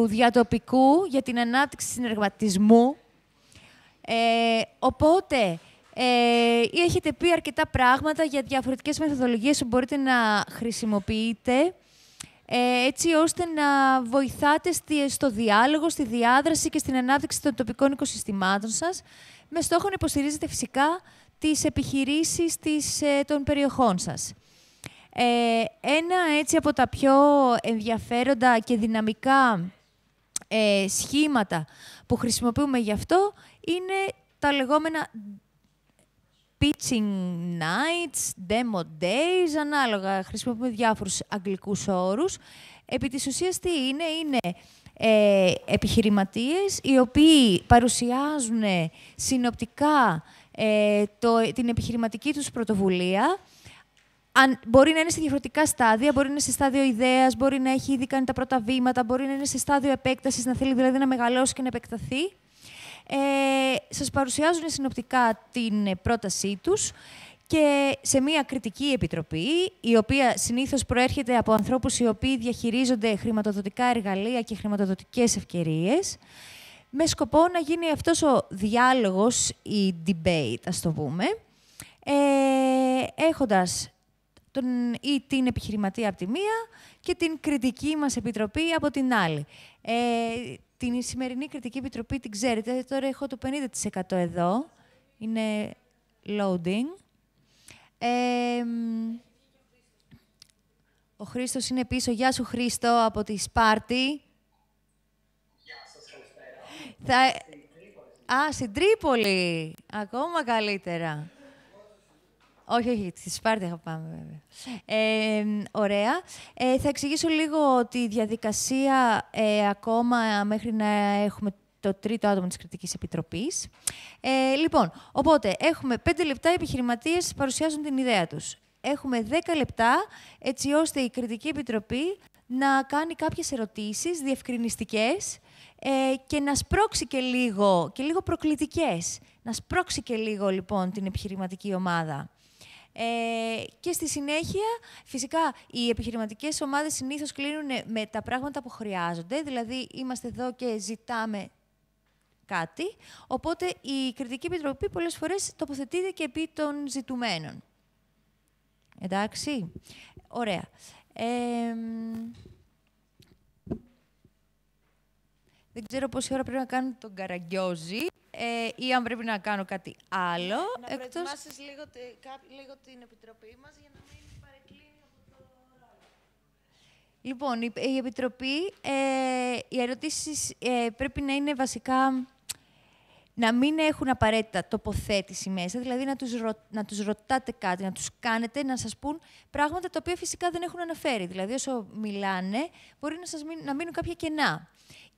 του διατοπικού για την ανάπτυξη συνεργατισμού. Οπότε, έχετε πει αρκετά πράγματα για διαφορετικές μεθοδολογίες που μπορείτε να χρησιμοποιείτε, έτσι ώστε να βοηθάτε στο διάλογο, στη διάδραση και στην ανάπτυξη των τοπικών οικοσυστημάτων σας, με στόχο να υποστηρίζετε φυσικά τις επιχειρήσεις των περιοχών σας. Ένα έτσι από τα πιο ενδιαφέροντα και δυναμικά σχήματα που χρησιμοποιούμε γι' αυτό είναι τα λεγόμενα pitching nights, demo days, ανάλογα. Χρησιμοποιούμε διάφορους αγγλικούς όρους. Επί της ουσίας τι είναι? Είναι επιχειρηματίες οι οποίοι παρουσιάζουν συνοπτικά την επιχειρηματική τους πρωτοβουλία. Μπορεί να είναι σε διαφορετικά στάδια, μπορεί να είναι σε στάδιο ιδέας, μπορεί να έχει ήδη κάνει τα πρώτα βήματα, μπορεί να είναι σε στάδιο επέκτασης, να θέλει δηλαδή να μεγαλώσει και να επεκταθεί. Σας παρουσιάζουν συνοπτικά την πρότασή τους και σε μια κριτική επιτροπή, η οποία συνήθως προέρχεται από ανθρώπους οι οποίοι διαχειρίζονται χρηματοδοτικά εργαλεία και χρηματοδοτικές ευκαιρίες, με σκοπό να γίνει αυτός ο διάλογος, η debate, ας το πούμε, έχοντας την επιχειρηματία από τη μία και την κριτική μας επιτροπή από την άλλη. Την σημερινή κριτική επιτροπή την ξέρετε, τώρα έχω το 50% εδώ, είναι loading. Ο Χρήστος είναι πίσω. Γεια σου, Χρήστο, από τη Σπάρτη. Γεια σας, καλησπέρα. Στην Τρίπολη. Ακόμα καλύτερα. Όχι, στη Σπάρτη θα πάμε, βέβαια. Ωραία. Θα εξηγήσω λίγο τη διαδικασία ακόμα μέχρι να έχουμε το τρίτο άτομο της Κριτικής Επιτροπής. Λοιπόν, οπότε έχουμε 5 λεπτά, οι επιχειρηματίες παρουσιάζουν την ιδέα τους. Έχουμε 10 λεπτά, έτσι ώστε η Κριτική Επιτροπή να κάνει κάποιες ερωτήσεις διευκρινιστικές και να σπρώξει και λίγο προκλητικές. Να σπρώξει και λίγο, λοιπόν, την επιχειρηματική ομάδα. Και στη συνέχεια, φυσικά, οι επιχειρηματικές ομάδες συνήθως κλείνουν με τα πράγματα που χρειάζονται, δηλαδή είμαστε εδώ και ζητάμε κάτι, οπότε η Κριτική Επιτροπή πολλές φορές τοποθετείται και επί των ζητουμένων. Εντάξει, ωραία. Δεν ξέρω πόση ώρα πρέπει να κάνω τον Καραγκιόζη ή αν πρέπει να κάνω κάτι άλλο. Να προετοιμάσεις λίγο την Επιτροπή μας για να μην παρεκκλίνει από το ρόλο. Λοιπόν, η Επιτροπή, οι ερωτήσεις πρέπει να είναι βασικά να μην έχουν απαραίτητα τοποθέτηση μέσα, δηλαδή να τους ρωτάτε κάτι, να τους κάνετε να σας πούν πράγματα τα οποία φυσικά δεν έχουν αναφέρει. Δηλαδή, όσο μιλάνε, μπορεί να μείνουν κάποια κενά.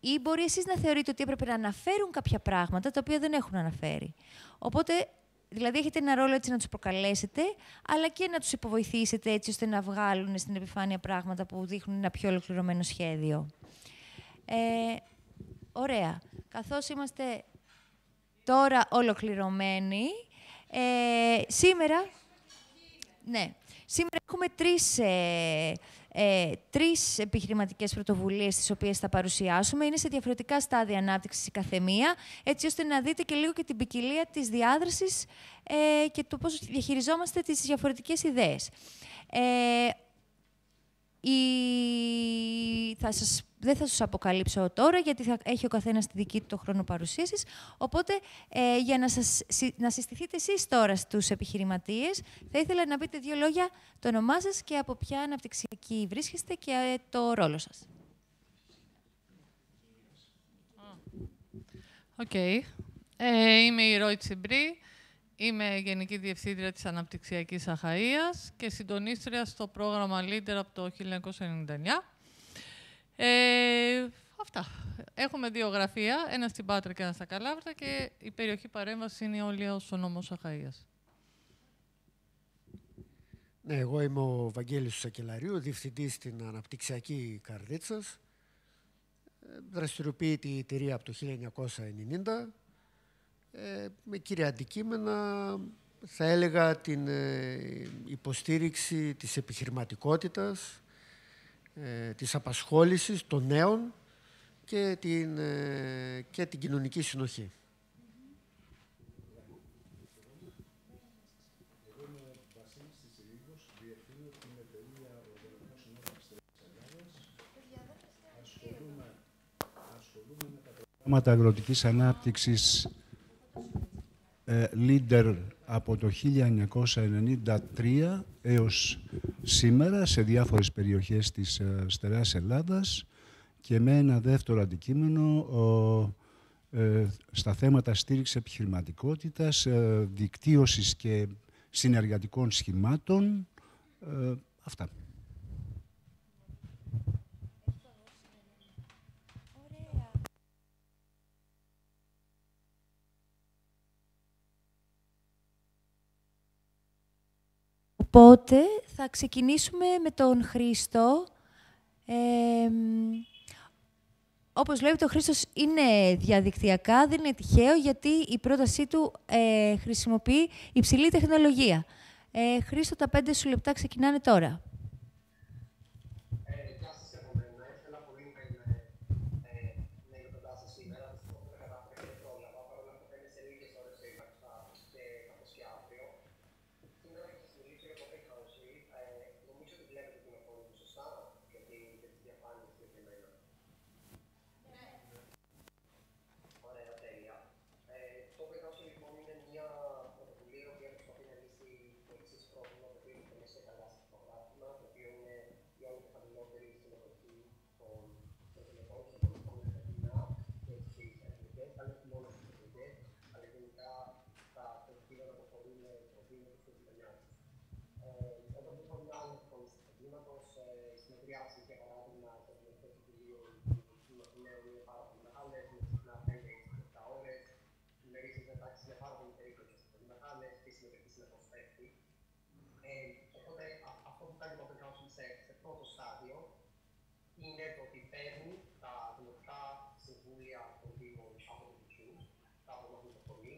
Ή μπορεί εσείς να θεωρείτε ότι έπρεπε να αναφέρουν κάποια πράγματα τα οποία δεν έχουν αναφέρει. Οπότε, δηλαδή, έχετε ένα ρόλο έτσι να τους προκαλέσετε, αλλά και να τους υποβοηθήσετε έτσι ώστε να βγάλουν στην επιφάνεια πράγματα που δείχνουν ένα πιο ολοκληρωμένο σχέδιο. Ωραία. Καθώς είμαστε τώρα ολοκληρωμένοι, σήμερα έχουμε τρεις επιχειρηματικές πρωτοβουλίες τις οποίες θα παρουσιάσουμε. Είναι σε διαφορετικά στάδια ανάπτυξης η καθεμία, έτσι ώστε να δείτε και λίγο και την ποικιλία της διάδρασης και το πώς διαχειριζόμαστε τις διαφορετικές ιδέες. Δεν θα σας αποκαλύψω τώρα, γιατί θα έχει ο καθένας τη δική του το χρόνο παρουσίασης. Οπότε, για να συστηθείτε εσείς τώρα στους επιχειρηματίες, θα ήθελα να πείτε 2 λόγια το όνομά σας και από ποια αναπτυξιακή βρίσκεστε και το ρόλο σας. Είμαι η Ρώη Τσιμπρή. Είμαι Γενική Διευθύντρια της Αναπτυξιακής Αχαΐας και συντονίστρια στο πρόγραμμα Leader από το 1999. Αυτά. Έχουμε 2 γραφεία, ένα στην Πάτρα και ένα στα Καλάβρητα και η περιοχή παρέμβαση είναι όλη ο νομός Αχαΐας. Ναι, εγώ είμαι ο Βαγγέλης Σακελαρίου, διευθυντής στην Αναπτυξιακή Καρδίτσας. Δραστηριοποιείται η εταιρεία από το 1990. Με κύρια αντικείμενα, θα έλεγα, την υποστήριξη της επιχειρηματικότητας, της απασχόλησης των νέων και την κοινωνική συνοχή. Προγράμματα αγροτικής ανάπτυξης Leader από το 1993 έως σήμερα σε διάφορες περιοχές της στερεάς Ελλάδας και με ένα δεύτερο αντικείμενο στα θέματα στήριξης επιχειρηματικότητας, δικτύωσης και συνεργατικών σχημάτων. Αυτά. Οπότε θα ξεκινήσουμε με τον Χρήστο. Όπως βλέπετε, ο Χρήστος είναι διαδικτυακά, δεν είναι τυχαίο, γιατί η πρότασή του χρησιμοποιεί υψηλή τεχνολογία. Χρήστο, τα 5 σου λεπτά ξεκινάνε τώρα. Γεια σας και από μένα. Ήθελα πολύ να είμαι κοντά σας σήμερα. Δυστυχώς δεν κατάφερα και δεν πρόλαβα. Παρ' όλα αυτά είναι σε λίγες ώρες ήμαστα και καθώς και αύριο. Σήμερα θα σας μιλήσω για το Techhouse. Νομίζω ότι βλέπετε την οθόνη μου σωστά και τις διαφάνειες συγκεκριμένα. Ωραία, τέλεια. Το Techhouse λοιπόν είναι μια πρωτοβουλία που προσπαθεί να λύσει το εξής πρόβλημα, το οποίο είναι μέσα σε καλά στο γράφημα, το οποίο είναι η όλο και χαμηλότερη συμμετοχή των τελετών και των καθημερινά και στις εθνικές, αλλά όχι μόνο στις εθνικές, αλλά γενικά τα προβλήματα που αφορούν το βήμα και την κοινωνιά τους. Όταν λοιπόν μιλάμε λοιπόν στους προβλήματος, συνεδριάσεις για παράδειγμα στο Δημοτικό Συμβουλίο του Αθηναίου είναι πάρα πολύ μεγάλες, είναι συχνά 5-7 ώρες, οι μερικές μετάξεις είναι πάρα πολύ περίπλοκες και πολύ μεγάλες και η συμμετοχή συνεχώς πέφτει. Οπότε αυτό που κάνει το Open Council σε πρώτο στάδιο είναι το ότι παίρνει τα δημοτικά συμβούλια των Δήμων από τους δικούς, τα αποδόχουν το φωνή,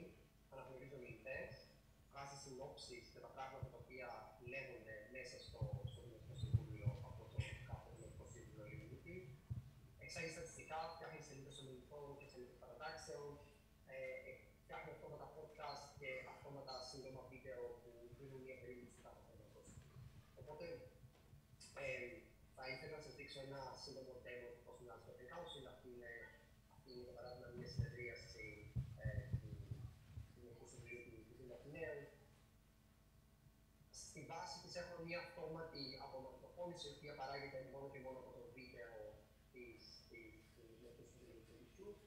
αναγνωρίζει ομιλητές, βγάζει συνόψεις για τα πράγματα τα οποία λέγονται μέσα στο Δημοτικό Συμβούλιο από το κάθε Δημοτικό Συμβούλιο Unity, εξάγει στατιστικά, φτιάχνει σελίδες ομιλητών και σελίδες παρατάξεων, φτιάχνει αυτόματα podcast και αυτόματα σύντομα βίντεο που δίνουν μια περίπτωση του κάθε θέματος. Οπότε, θα ήθελα να σας δείξω ένα σύντομο demo του πώς μιλάμε στο Open Council. Αυτή είναι για παράδειγμα μια συνεδρίαση του Δημοτικού Συμβουλίου του Δήμου Αθηναίου. Στη βάση της έχουμε μια αυτόματη απομακροφώνηση, η οποία παράγεται μόνο και μόνο από το βίντεο του Δημοτικού Συμβουλίου του YouTube.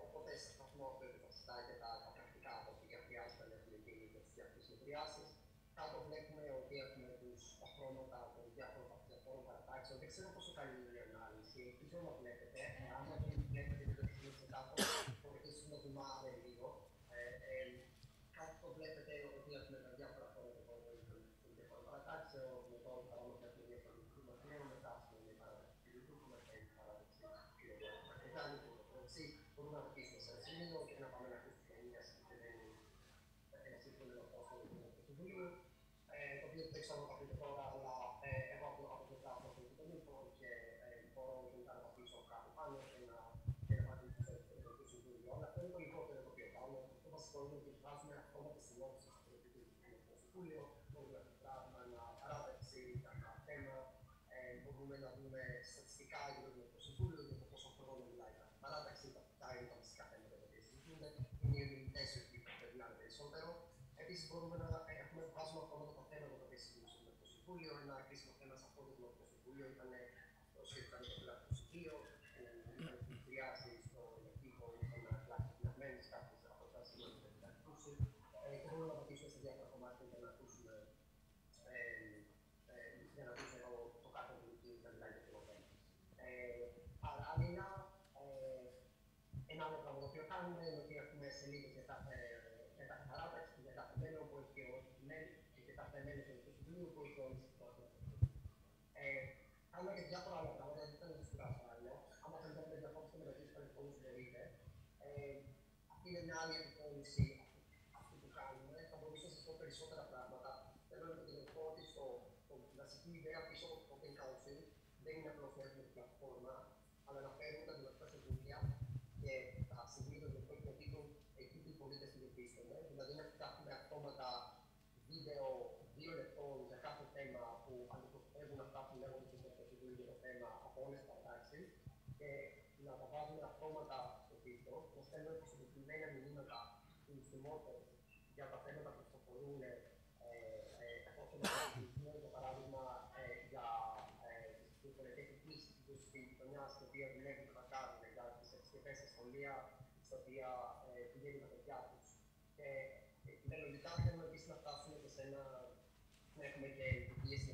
Οπότε, σε σταθμό αυτό θα συζητάει και τα πρακτικά τα οποία χρειάζεται να έχουμε γίνει για τις διάφορες συνεδριάσεις. Κάτω βλέπουμε ότι έχουμε τα χρώματα των διάφορων παρατάξεων. Δεν ξέρω πόσο καλή είναι η ανάλυση. Ελπίζω να βλέπετε. Αν δεν βλέπετε και το εξηγήσετε κάτω, μπορείτε να το δούμε λίγο. Κάτω βλέπετε ότι έχουμε τα διάφορα χρώματα των διάφορων παρατάξεων. Με το παρόμοιο που έχουμε διάφορα νέων, μετά έχουμε παράταξη του YouTube, μετά έχουμε παράταξη του μπορούμε να αρχίσουμε σε ένα σημείο και να πάμε να ακούσουμε μια συγκεκριμένη σύμφωνο του Συμβουλίου. Το οποίο δεν ξέρω να πείτε τώρα, αλλά εγώ από το πλευρά μου έχω τον ύπο και μπορώ να τα αφήσω κάπου πάνω και να πατήσω στο Ευρωπαϊκό Συμβούλιο. Αλλά αυτό είναι το λιγότερο το οποίο κάνω. Το βασικό είναι ότι βγάζουμε αυτόματα συνόψεις στο Ευρωπαϊκό Συμβούλιο, μπορούμε να πράγμα, να παράταξη, ένα θέμα, μπορούμε να δούμε στατιστικά για το Ευρωπαϊκό Συμβούλιο, για το πόσο χρόνο μιλάει κάθε παράταξη, τα βασικά θέματα τα οποία συζητούνται, είναι οι ομιλητές οι οποίοι περνάνε περισσότερο. Επίσης, μπορούμε να βάζουμε αυτόματα τα θέματα τα οποία συζητούν στο Δημοτικό Συμβούλιο. Ένα κρίσιμο θέμα σε αυτό το Δημοτικό Συμβούλιο ήταν το σχετικά με το φυλακτικό Συμβούλιο, που είχαν συνεδριάσει στο Ελεκτικό, είχαν κλασικοποιημένες κάποιες αποστάσεις που είχαν ακούσει. Και μπορούμε να πατήσουμε σε διάφορα κομμάτια για να ακούσουμε το κάθε Δημοτικό να μιλάει για το θέμα. Παράλληλα, ένα άλλο πράγμα το οποίο κάνουμε είναι ότι έχουμε σελίδες για κάθε παράταξη, για κάθε μέλο που έχει και για κάθε μέλο του Συμβουλίου που έχει όλες τις πρότασες. Κάνουμε και διάφορα άλλα πράγματα, δεν θέλω να σας κουράσω άλλο. Άμα θέλετε να διακόψετε με ρωτήσεις παρελθόνους μπορείτε. Αυτή είναι μια άλλη εκπόνηση αυτή που κάνουμε. Θα μπορούσα να σας πω περισσότερα πράγματα. Θέλω να το πω ότι η βασική ιδέα πίσω από το Open Council δεν είναι απλώς να έχουμε την πλατφόρμα, αλλά να φέρουμε τα δημοτικά και να τα βάζουμε αυτόματα στο τίτλο, να στέλνουμε συγκεκριμένα μηνύματα στους θυμότες για τα θέματα που θα αφορούν εφόσον για παράδειγμα για τις πολιτικές στη γειτονιά στην οποία δουλεύουν και βακάρουν, για τις επισκευές στα σχολεία στα οποία πηγαίνουν τα παιδιά τους. Και μελλοντικά θέλουμε επίσης να φτάσουμε και σε ένα να έχουμε και πίεση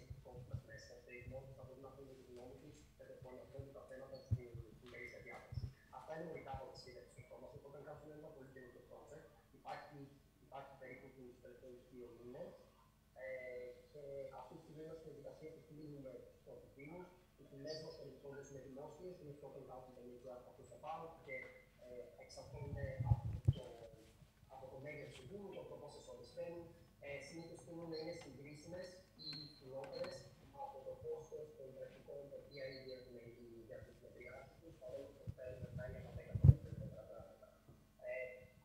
μας μέσα, ώστε οι δημότες θα μπορούν να πούνε τη γνώμη τους και να αναφέρουν τα θέματα στην ημερήσια διάταξη. Αυτά είναι μερικά από τις ιδέες του κόμματος. Όταν κάνουμε ένα πολύ καινούργιο project, υπάρχει περίπου τους τελευταίους 2 μήνες και αυτή τη στιγμή είμαστε στη διαδικασία που κλείνουμε στους Δήμους. Οι φυλές μας περιπτώσεις είναι δημόσιες, είναι στο open house με media από αυτούς θα πάρουν και εξαρτώνται από το μέγεθος του Δήμου και από το πόσες ώρες παίρνουν. Συνήθως θέλουν να είναι συγκρίσιμες ή φθηνότερες από το κόστος των πρακτικών τα οποία ήδη έχουν γίνει για τις μετριάσεις τους, παρόλο που προσφέρουν μετά για τα 10 περισσότερα πράγματα.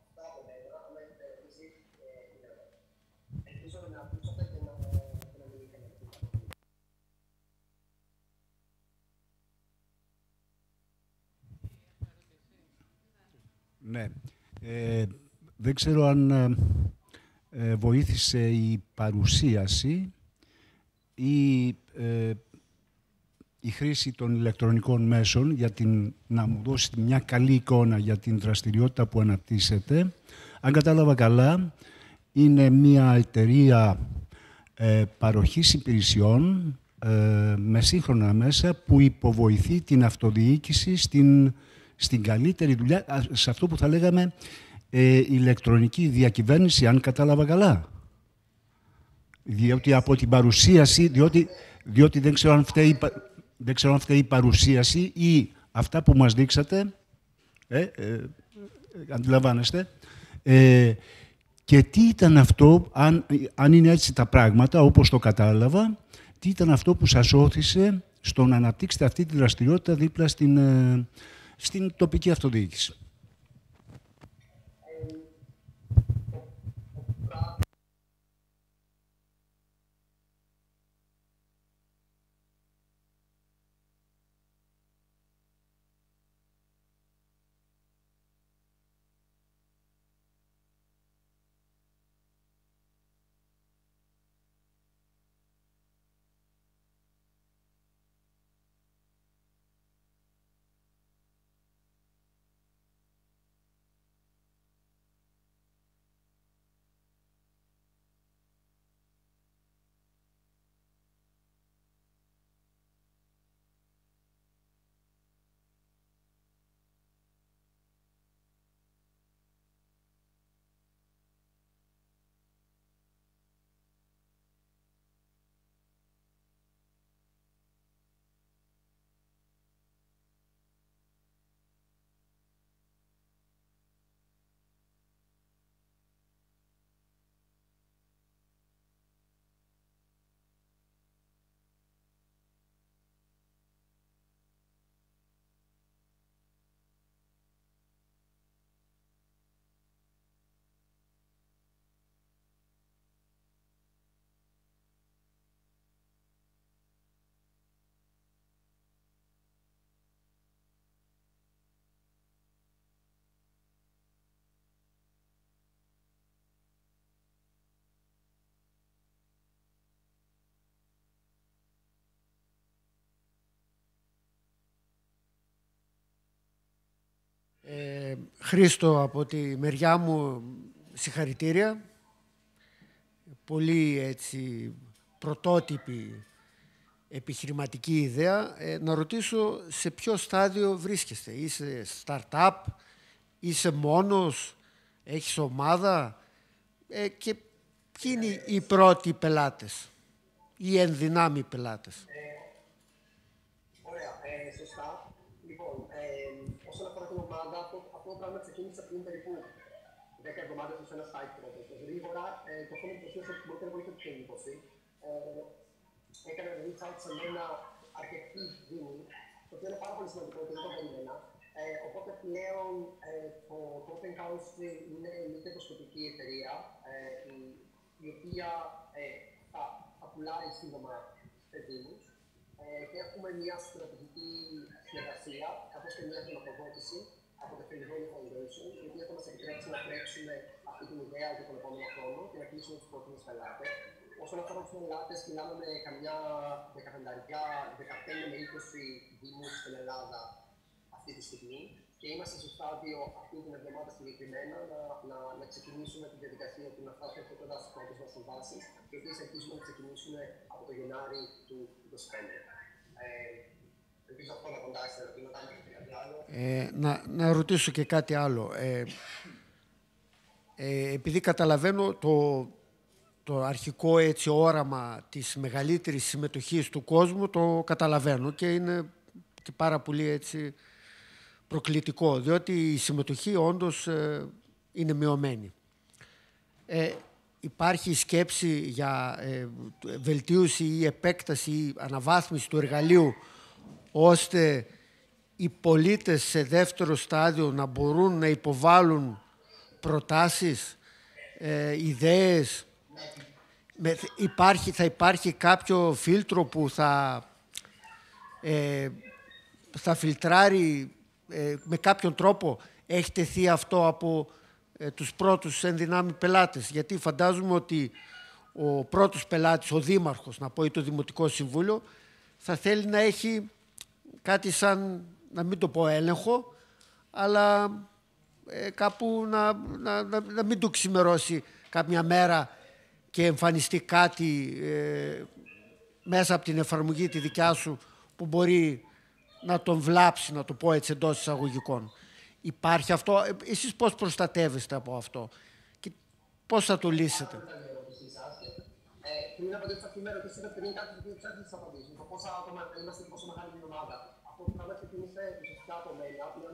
Αυτά από μένα, αν έχετε ερωτήσεις, είναι εδώ. Ελπίζω να ακούσατε και να μην είχαμε ερωτήσεις. Ναι. Δεν ξέρω αν βοήθησε η παρουσίαση ή η χρήση των ηλεκτρονικών μέσων για να μου δώσει μια καλή εικόνα για την δραστηριότητα που αναπτύσσεται. Αν κατάλαβα καλά, είναι μια εταιρεία παροχής υπηρεσιών με σύγχρονα μέσα που υποβοηθεί την αυτοδιοίκηση στην καλύτερη δουλειά, σε αυτό που θα λέγαμε ηλεκτρονική διακυβέρνηση, αν κατάλαβα καλά. Διότι από την παρουσίαση, διότι δεν ξέρω αν φταίει η παρουσίαση ή αυτά που μας δείξατε, αντιλαμβάνεστε, και τι ήταν αυτό, αν είναι έτσι τα πράγματα, όπως το κατάλαβα, τι ήταν αυτό που σας όθησε στο να αναπτύξετε αυτή τη δραστηριότητα δίπλα στην τοπική αυτοδιοίκηση. Χρήστο, από τη μεριά μου συγχαρητήρια. Πολύ έτσι πρωτότυπη επιχειρηματική ιδέα. Να ρωτήσω σε ποιο στάδιο βρίσκεστε. Είσαι startup, είσαι μόνος, έχεις ομάδα και ποιοι είναι οι πρώτοι πελάτες, οι ενδυνάμοι πελάτες. Ωραία, σωστά. Λοιπόν, όσον αφορά την ομάδα, αυτό το πράγμα ξεκίνησε πριν περίπου 10 εβδομάδες σε ένα site project. Γρήγορα, το θέμα του ότι μπορείτε να βοηθήσετε την εντύπωση. Έκανε reach out σε μένα αρκετοί δήμοι, το οποίο είναι πάρα πολύ σημαντικό και δεν το περίμενα. Οπότε πλέον το Open House είναι μια κερδοσκοπική εταιρεία, η οποία θα πουλάει σύντομα σε δήμους. Και έχουμε μια στρατηγική συνεργασία, καθώς και μια χρηματοδότηση από το Philly Foundation, η οποία θα μας επιτρέψει να τρέξουμε αυτή την ιδέα για τον επόμενο χρόνο και να κλείσουμε τους πρώτους πελάτες. Όσον αφορά τους πελάτες, μιλάμε με καμιά 15 με 20 δήμους στην Ελλάδα αυτή τη στιγμή και είμαστε στο στάδιο αυτή την εβδομάδα συγκεκριμένα να ξεκινήσουμε τη διαδικασία του να φτάσουμε κοντά στις πρώτες μας συμβάσεις, οι οποίες ελπίζουμε να ξεκινήσουν από το Γενάρη του 2025. Ελπίζω αυτό να κοντάξει τα ερωτήματα, αν έχετε κάτι άλλο. Να ρωτήσω και κάτι άλλο. Επειδή καταλαβαίνω το αρχικό έτσι όραμα της μεγαλύτερης συμμετοχής του κόσμου, το καταλαβαίνω και είναι και πάρα πολύ έτσι προκλητικό, διότι η συμμετοχή όντως είναι μειωμένη. Υπάρχει σκέψη για βελτίωση ή επέκταση ή αναβάθμιση του εργαλείου, ώστε οι πολίτες σε δεύτερο στάδιο να μπορούν να υποβάλουν προτάσεις, ιδέες. Θα υπάρχει κάποιο φίλτρο που θα φιλτράρει με κάποιον τρόπο. Έχει τεθεί αυτό από τους πρώτους ενδυνάμει πελάτες? Γιατί φαντάζομαι ότι ο πρώτος πελάτης, ο δήμαρχος, να πω, ή το Δημοτικό Συμβούλιο, θα θέλει να έχει κάτι σαν, να μην το πω έλεγχο, αλλά κάπου να μην του ξημερώσει κάποια μέρα και εμφανιστεί κάτι μέσα από την εφαρμογή τη δικιά σου που μπορεί να τον βλάψει, να το πω έτσι εντός εισαγωγικών. Υπάρχει αυτό? Εσείς πώς προστατεύεστε από αυτό και πώς θα το λύσετε? Πριν απαντήσω σε αυτή την ερώτηση, είναι κάτι που ψάχνει να απαντήσω. Το πόσα άτομα είμαστε και πόσο μεγάλη είναι η ομάδα. Αυτό που θα ξεκινήσει ουσιαστικά από μένα, που είναι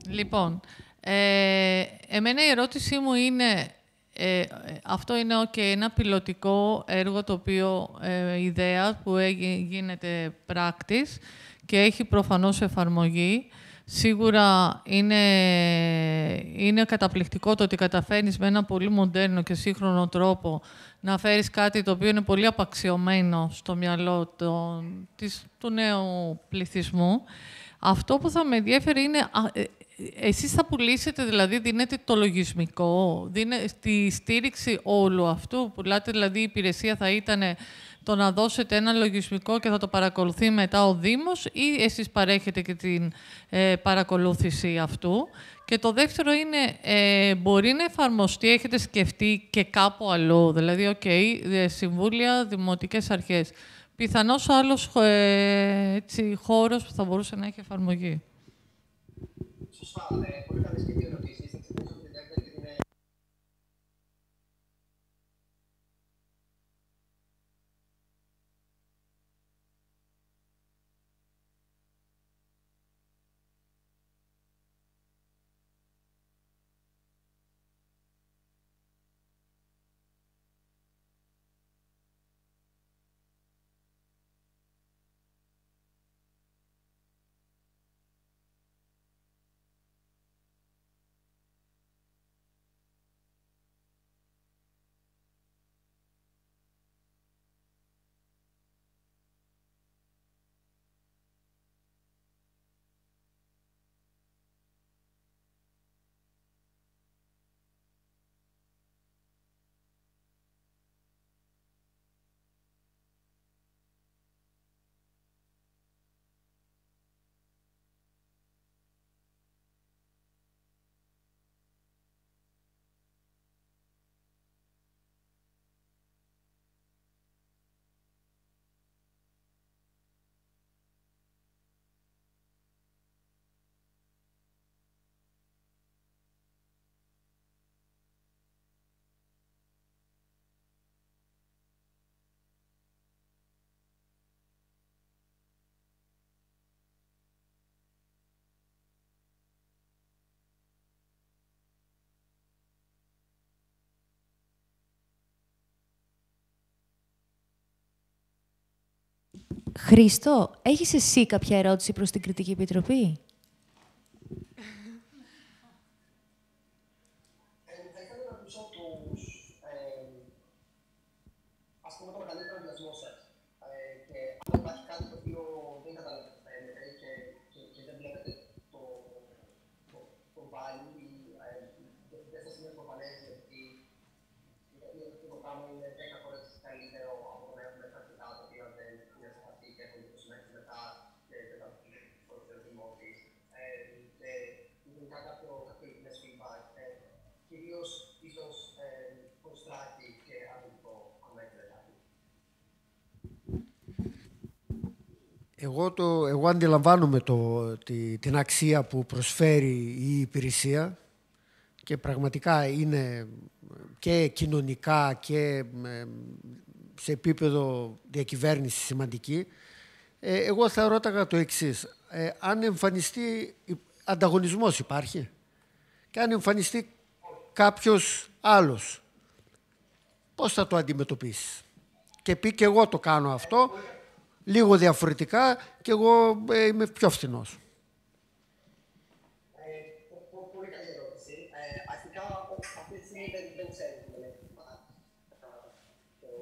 Λοιπόν, εμένα η ερώτησή μου είναι, αυτό είναι ένα πιλωτικό έργο το οποίο ιδέα που γίνεται πράκτης και έχει προφανώς εφαρμογή. Σίγουρα είναι καταπληκτικό το ότι καταφέρνεις με ένα πολύ μοντέρνο και σύγχρονο τρόπο να φέρεις κάτι το οποίο είναι πολύ απαξιωμένο στο μυαλό του νέου πληθυσμού. Αυτό που θα με ενδιαφέρει είναι, εσείς θα πουλήσετε, δηλαδή δίνετε το λογισμικό, τη στήριξη όλου αυτού, πουλάτε, δηλαδή η υπηρεσία θα ήταν το να δώσετε ένα λογισμικό και θα το παρακολουθεί μετά ο Δήμος, ή εσείς παρέχετε και την παρακολούθηση αυτού? Και το δεύτερο είναι, μπορεί να εφαρμοστεί, έχετε σκεφτεί και κάπου αλλού, δηλαδή, συμβούλια, δημοτικές αρχές. Πιθανώς άλλος χώρος που θα μπορούσε να έχει εφαρμογή. Σωστά. Πολύ καλές και δύο ερωτήσεις. Θα ξεκινήσω με την δεύτερη και την Χρήστο, έχεις εσύ κάποια ερώτηση προς την Κριτική Επιτροπή? Θα ήθελα να ρωτήσω τους, ας πούμε, το μεγαλύτερο ενδιασμό σας. Και αν υπάρχει κάτι το οποίο δεν καταλαβαίνετε και δεν βλέπετε το value ή δεν σας είναι προφανές γιατί το κάνω είναι 10 φορές καλύτερο από να έχουμε πρακτικά τα οποία δεν είναι σε αυτή και έχουν 20 μέρες μετά και δεν τα δημότης. Και γενικά κάποιο ειλικρινές feedback, κυρίως ίσως constructive και αρνητικό, αν έχετε κάτι. Εγώ αντιλαμβάνομαι την αξία που προσφέρει η υπηρεσία και πραγματικά είναι και κοινωνικά και σε επίπεδο διακυβέρνησης σημαντική. Εγώ θα ρώταγα το εξής. Αν εμφανιστεί ανταγωνισμός υπάρχει και αν εμφανιστεί κάποιος άλλος, πώς θα το αντιμετωπίσεις? Και πει και εγώ το κάνω αυτό, λίγο διαφορετικά και εγώ είμαι πιο φθηνός. Πολύ καλή ερώτηση. Αρχικά, αυτή τη στιγμή δεν ξέρω τι μελέτη υπάρχει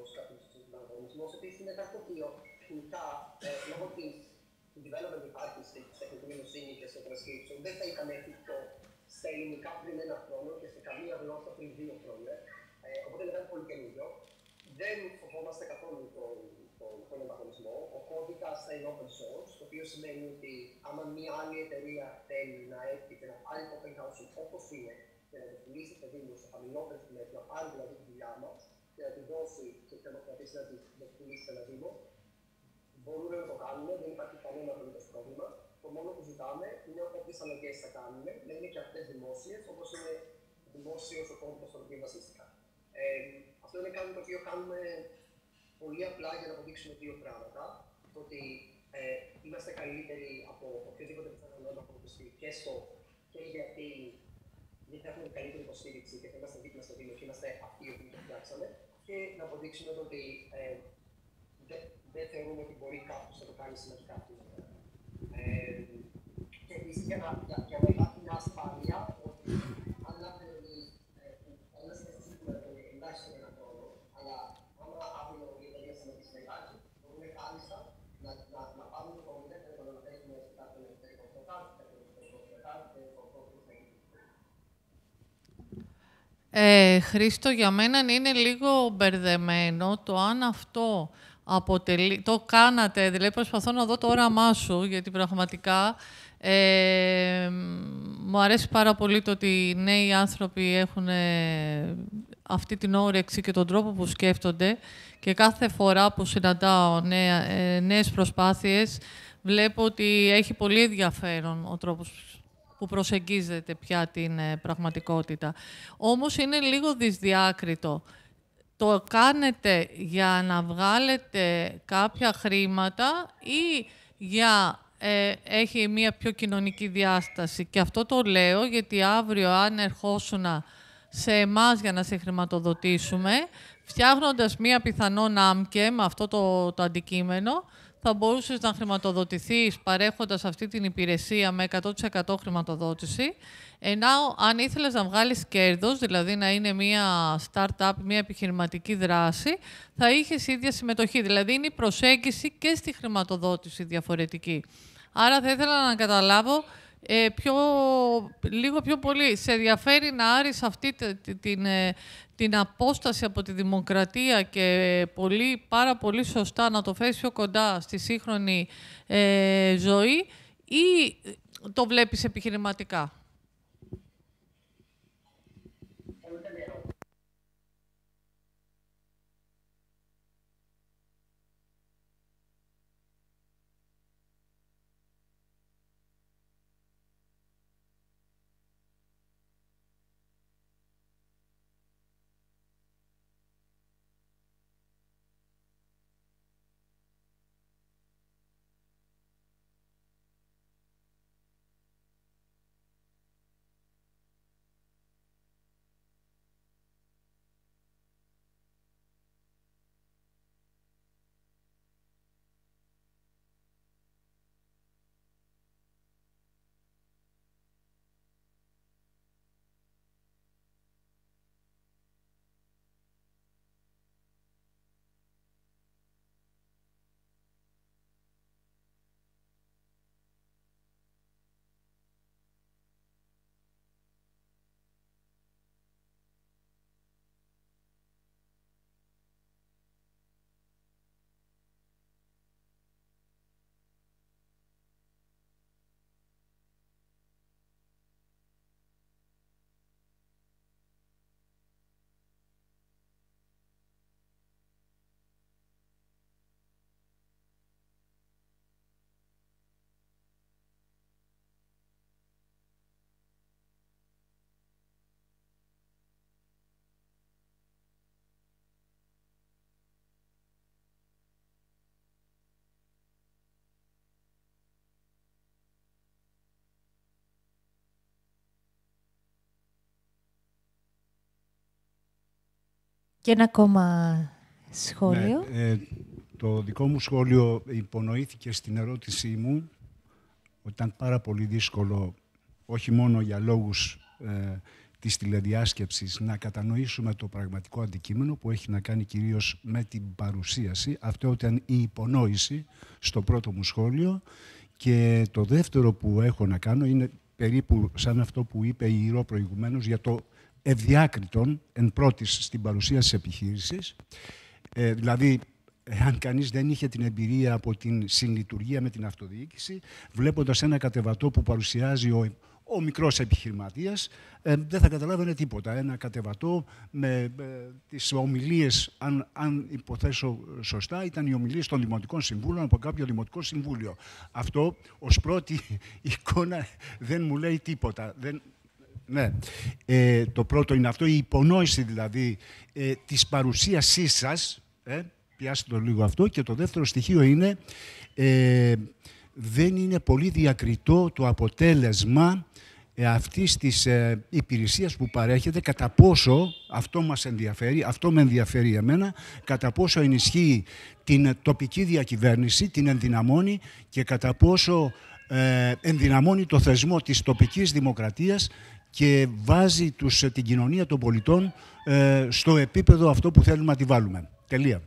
ως κάποιος ανταγωνισμός. Επίσης, είναι κάτι το οποίο τεχνικά, λόγω του development που υπάρχει στην τεχνητή νοημοσύνη και στο transcription, δεν θα είχαμε εφικτό στα ελληνικά πριν 1 χρόνο και σε καμία γλώσσα πριν 2 χρόνια. Οπότε είναι κάτι πολύ καινούριο. Δεν φοβόμαστε καθόλου τον ανταγωνισμό. Ο κώδικας θα είναι open source, το οποίο σημαίνει ότι άμα μια άλλη εταιρεία θέλει να έρθει και να πάρει το open house όπως είναι και να το πουλήσει σε δήμους σε χαμηλότερες τιμές, να πάρει δηλαδή τη δουλειά μας και να τη δώσει και να κρατήσει να τη πουλήσει σε ένα δήμο, μπορούμε να το κάνουμε, δεν υπάρχει κανένα απολύτως πρόβλημα. Το μόνο που ζητάμε είναι όποιες αλλαγές θα κάνουμε να είναι και αυτές δημόσιες, όπως είναι δημόσιος ο κώδικας στον οποίο βασίστηκα. Αυτό είναι κάτι το οποίο κάνουμε πολύ απλά για να αποδείξουμε 2 πράγματα. Το ότι είμαστε καλύτεροι από οποιοδήποτε πιθανό ανταγωνιστή και γιατί έχουμε καλύτερη υποστήριξη και θα είμαστε δίπλα στο Δήμο και είμαστε αυτοί οι οποίοι το φτιάξαμε. Και να αποδείξουμε το ότι δεν θεωρούμε ότι μπορεί κάποιος να το κάνει σημαντικά αυτή τη φορά. Και επίσης για να υπάρχει μια ασφάλεια ότι αν λάβει ένας στοιχείο εντάξει στον 1 χρόνο, αλλά άμα αύριο η εταιρεία συνεχίσει να υπάρχει, μπορούμε κάλλιστα να πάρουμε το κόμμα και να το αναθέσουμε σε κάποιον εταιρικό προκάρτη, κάποιον εταιρικό προκάρτη και το κόμμα που θα γίνει. Χρήστο, για μένα είναι λίγο μπερδεμένο το αν αυτό το κάνατε, δηλαδή προσπαθώ να δω το όραμά σου, γιατί πραγματικά μου αρέσει πάρα πολύ το ότι οι νέοι άνθρωποι έχουν αυτή την όρεξη και τον τρόπο που σκέφτονται και κάθε φορά που συναντάω νέες προσπάθειες βλέπω ότι έχει πολύ ενδιαφέρον ο τρόπος που προσεγγίζεται πια την πραγματικότητα. Όμως είναι λίγο δυσδιάκριτο. Το κάνετε για να βγάλετε κάποια χρήματα ή για έχει μια πιο κοινωνική διάσταση? Και αυτό το λέω γιατί αύριο αν ερχόσουν σε εμάς για να σε χρηματοδοτήσουμε, φτιάχνοντας μια πιθανόν άμκε με αυτό το αντικείμενο, θα μπορούσες να χρηματοδοτηθείς παρέχοντας αυτή την υπηρεσία με 100% χρηματοδότηση. Ενώ αν ήθελες να βγάλεις κέρδος, δηλαδή να είναι μια startup, μια επιχειρηματική δράση, θα είχες ίδια συμμετοχή. Δηλαδή είναι η προσέγγιση και στη χρηματοδότηση διαφορετική. Άρα θα ήθελα να καταλάβω λίγο πιο πολύ. Σε ενδιαφέρει να άρεις αυτή την απόσταση από τη δημοκρατία και πάρα πολύ σωστά να το φέρεις πιο κοντά στη σύγχρονη ζωή ή το βλέπεις επιχειρηματικά? Και ένα ακόμα σχόλιο. Ναι, το δικό μου σχόλιο υπονοήθηκε στην ερώτησή μου ότι ήταν πάρα πολύ δύσκολο, όχι μόνο για λόγους της τηλεδιάσκεψης, να κατανοήσουμε το πραγματικό αντικείμενο που έχει να κάνει κυρίως με την παρουσίαση. Αυτό ήταν η υπονόηση στο πρώτο μου σχόλιο. Και το δεύτερο που έχω να κάνω είναι περίπου σαν αυτό που είπε η Ηρώ προηγουμένως για το ευδιάκριτον εν πρώτης στην παρουσία της επιχείρησης. Δηλαδή, αν κανείς δεν είχε την εμπειρία από την συνλειτουργία με την αυτοδιοίκηση, βλέποντας ένα κατεβατό που παρουσιάζει ο μικρός επιχειρηματίας, δεν θα καταλάβαινε τίποτα. Ένα κατεβατό με τις ομιλίες, αν υποθέσω σωστά, ήταν οι ομιλίες των Δημοτικών Συμβούλων από κάποιο Δημοτικό Συμβούλιο. Αυτό ως πρώτη εικόνα δεν μου λέει τίποτα. Ναι. Το πρώτο είναι αυτό, η υπονόηση δηλαδή της παρουσίασής σας. Πιάστε το λίγο αυτό. Και το δεύτερο στοιχείο είναι δεν είναι πολύ διακριτό το αποτέλεσμα αυτής της υπηρεσίας που παρέχεται, κατά πόσο αυτό μας ενδιαφέρει, αυτό με ενδιαφέρει εμένα, κατά πόσο ενισχύει την τοπική διακυβέρνηση, την ενδυναμώνει και κατά πόσο ενδυναμώνει το θεσμό της τοπικής δημοκρατίας και βάζει την κοινωνία των πολιτών στο επίπεδο αυτό που θέλουμε να τη βάλουμε. Τελεία.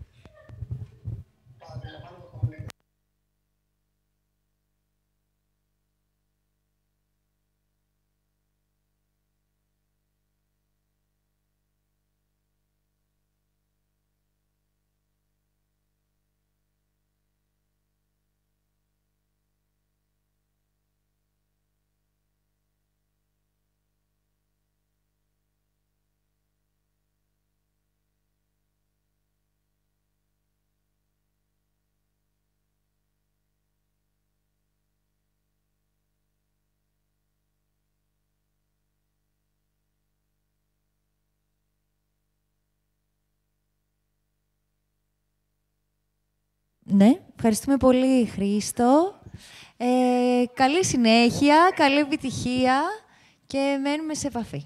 Ναι, ευχαριστούμε πολύ, Χρήστο. Καλή συνέχεια, καλή επιτυχία και μένουμε σε επαφή.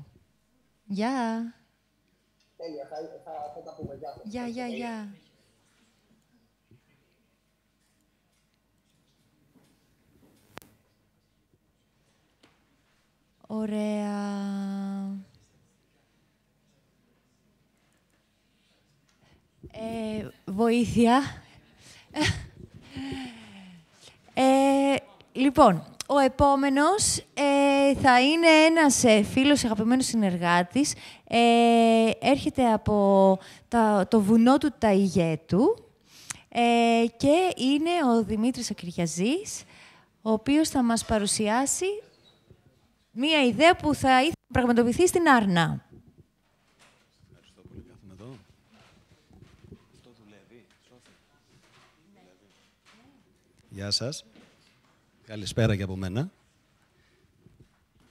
Γεια. Τέλεια, θα τα πούμε. Γεια. Ωραία. Βοήθεια. Λοιπόν, ο επόμενος θα είναι ένας φίλος, αγαπημένος συνεργάτης. Έρχεται από το βουνό του Ταϊγέτου και είναι ο Δημήτρης Ακυριαζής, ο οποίος θα μας παρουσιάσει μία ιδέα που θα ήθελε να πραγματοποιηθεί στην Άρνα. Ευχαριστώ πολύ. Κάθομαι εδώ. Αυτό δουλεύει. Γεια σας. Καλησπέρα και από μένα.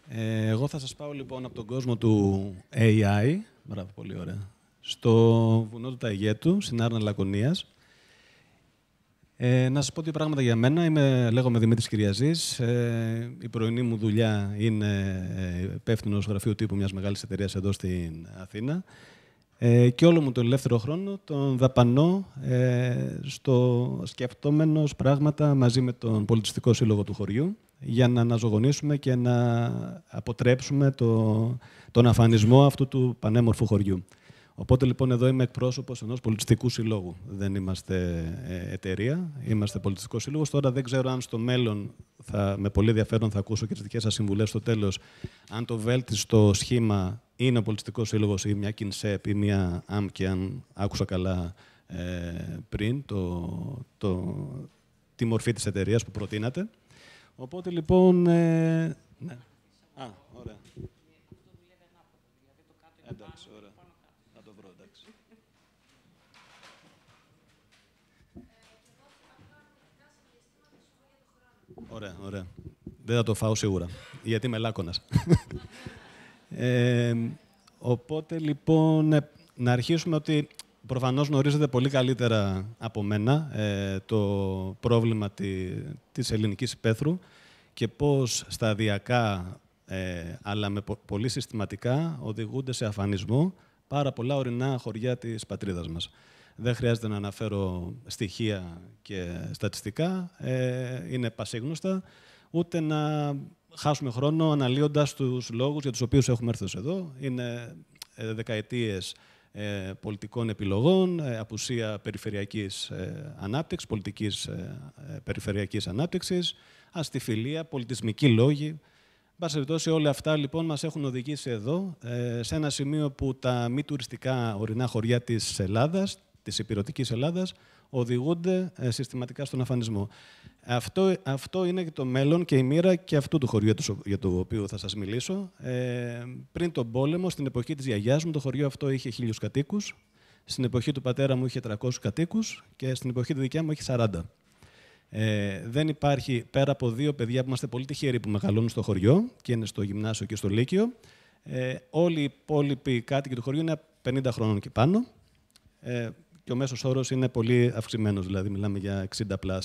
Εγώ θα σας πάω λοιπόν από τον κόσμο του AI, μπράβο, πολύ ωραία, στο βουνό του Ταϊγέτου, στην Άρνα Λακωνίας. Να σας πω δύο πράγματα για μένα. Λέγομαι Δημήτρης Κυριαζής. Η πρωινή μου δουλειά είναι υπεύθυνος γραφείου τύπου μιας μεγάλης εταιρείας εδώ στην Αθήνα. Και όλο μου τον ελεύθερο χρόνο τον δαπανώ σκεφτόμενος πράγματα μαζί με τον Πολιτιστικό Σύλλογο του χωριού για να αναζωογονήσουμε και να αποτρέψουμε τον αφανισμό αυτού του πανέμορφου χωριού. Οπότε λοιπόν εδώ είμαι εκπρόσωπος ενός πολιτιστικού συλλόγου. Δεν είμαστε εταιρεία, είμαστε πολιτιστικός σύλλογος. Τώρα δεν ξέρω αν στο μέλλον, με πολύ ενδιαφέρον θα ακούσω και τις δικές σας συμβουλές στο τέλος, αν το βέλτιστο σχήμα είναι ο πολιτιστικός σύλλογος ή μια ΚΙΝΣΕΠ ή μια ΑΜ, και αν άκουσα καλά πριν τη μορφή της εταιρείας που προτείνατε. Οπότε λοιπόν... ναι. Α, ωραία. Εντάξει, ωραία. Θα το βρω, εντάξει. Ωραία, ωραία. Δεν θα το φάω σίγουρα, γιατί είμαι λάκωνας. Οπότε, λοιπόν, να αρχίσουμε ότι προφανώς γνωρίζετε πολύ καλύτερα από μένα το πρόβλημα της ελληνικής υπαίθρου και πώς σταδιακά, αλλά πολύ συστηματικά, οδηγούνται σε αφανισμό πάρα πολλά ορεινά χωριά της πατρίδας μας. Δεν χρειάζεται να αναφέρω στοιχεία και στατιστικά, είναι πασίγνωστα, ούτε να χάσουμε χρόνο αναλύοντας τους λόγους για τους οποίους έχουμε έρθει εδώ. Είναι δεκαετίες πολιτικών επιλογών, απουσία περιφερειακής ανάπτυξης, πολιτικής περιφερειακής ανάπτυξης, αστιφιλία, πολιτισμικοί λόγοι. Εν πάση περιπτώσει, όλα αυτά λοιπόν μας έχουν οδηγήσει εδώ, σε ένα σημείο που τα μη τουριστικά ορεινά χωριά της Ελλάδας, της ηπειρωτικής Ελλάδας, οδηγούνται συστηματικά στον αφανισμό. Αυτό είναι και το μέλλον και η μοίρα και αυτού του χωριού για το οποίο θα σας μιλήσω. Πριν τον πόλεμο, στην εποχή της γιαγιάς μου, το χωριό αυτό είχε 1.000 κατοίκους. Στην εποχή του πατέρα μου είχε 300 κατοίκους και στην εποχή τη δικιά μου έχει 40. Δεν υπάρχει, πέρα από 2 παιδιά που είμαστε πολύ τυχεροί που μεγαλώνουν στο χωριό και είναι στο γυμνάσιο και στο λύκειο, όλοι οι υπόλοιποι κάτοικοι του χωριού είναι 50 χρόνων και πάνω. Και ο μέσος όρος είναι πολύ αυξημένος, δηλαδή μιλάμε για 60+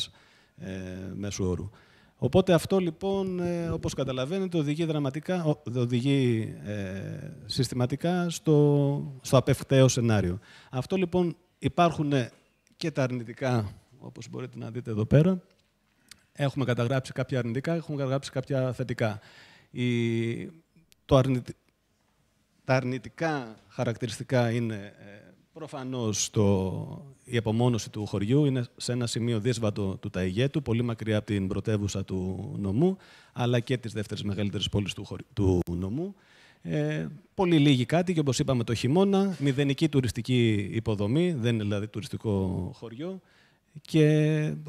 μέσου όρου. Οπότε αυτό λοιπόν, όπως καταλαβαίνετε, οδηγεί συστηματικά στο απευκταίο σενάριο. Αυτό λοιπόν υπάρχουν και τα αρνητικά, όπως μπορείτε να δείτε εδώ πέρα. Έχουμε καταγράψει κάποια αρνητικά, έχουμε καταγράψει κάποια θετικά. Τα αρνητικά χαρακτηριστικά είναι προφανώς η απομόνωση του χωριού, είναι σε ένα σημείο δύσβατο του Ταιγέτου, πολύ μακριά από την πρωτεύουσα του νομού, αλλά και τις δεύτερες μεγαλύτερες πόλεις του νομού. Πολύ λίγοι κάτοικοι, όπως είπαμε, το χειμώνα, μηδενική τουριστική υποδομή, δεν είναι δηλαδή τουριστικό χωριό, και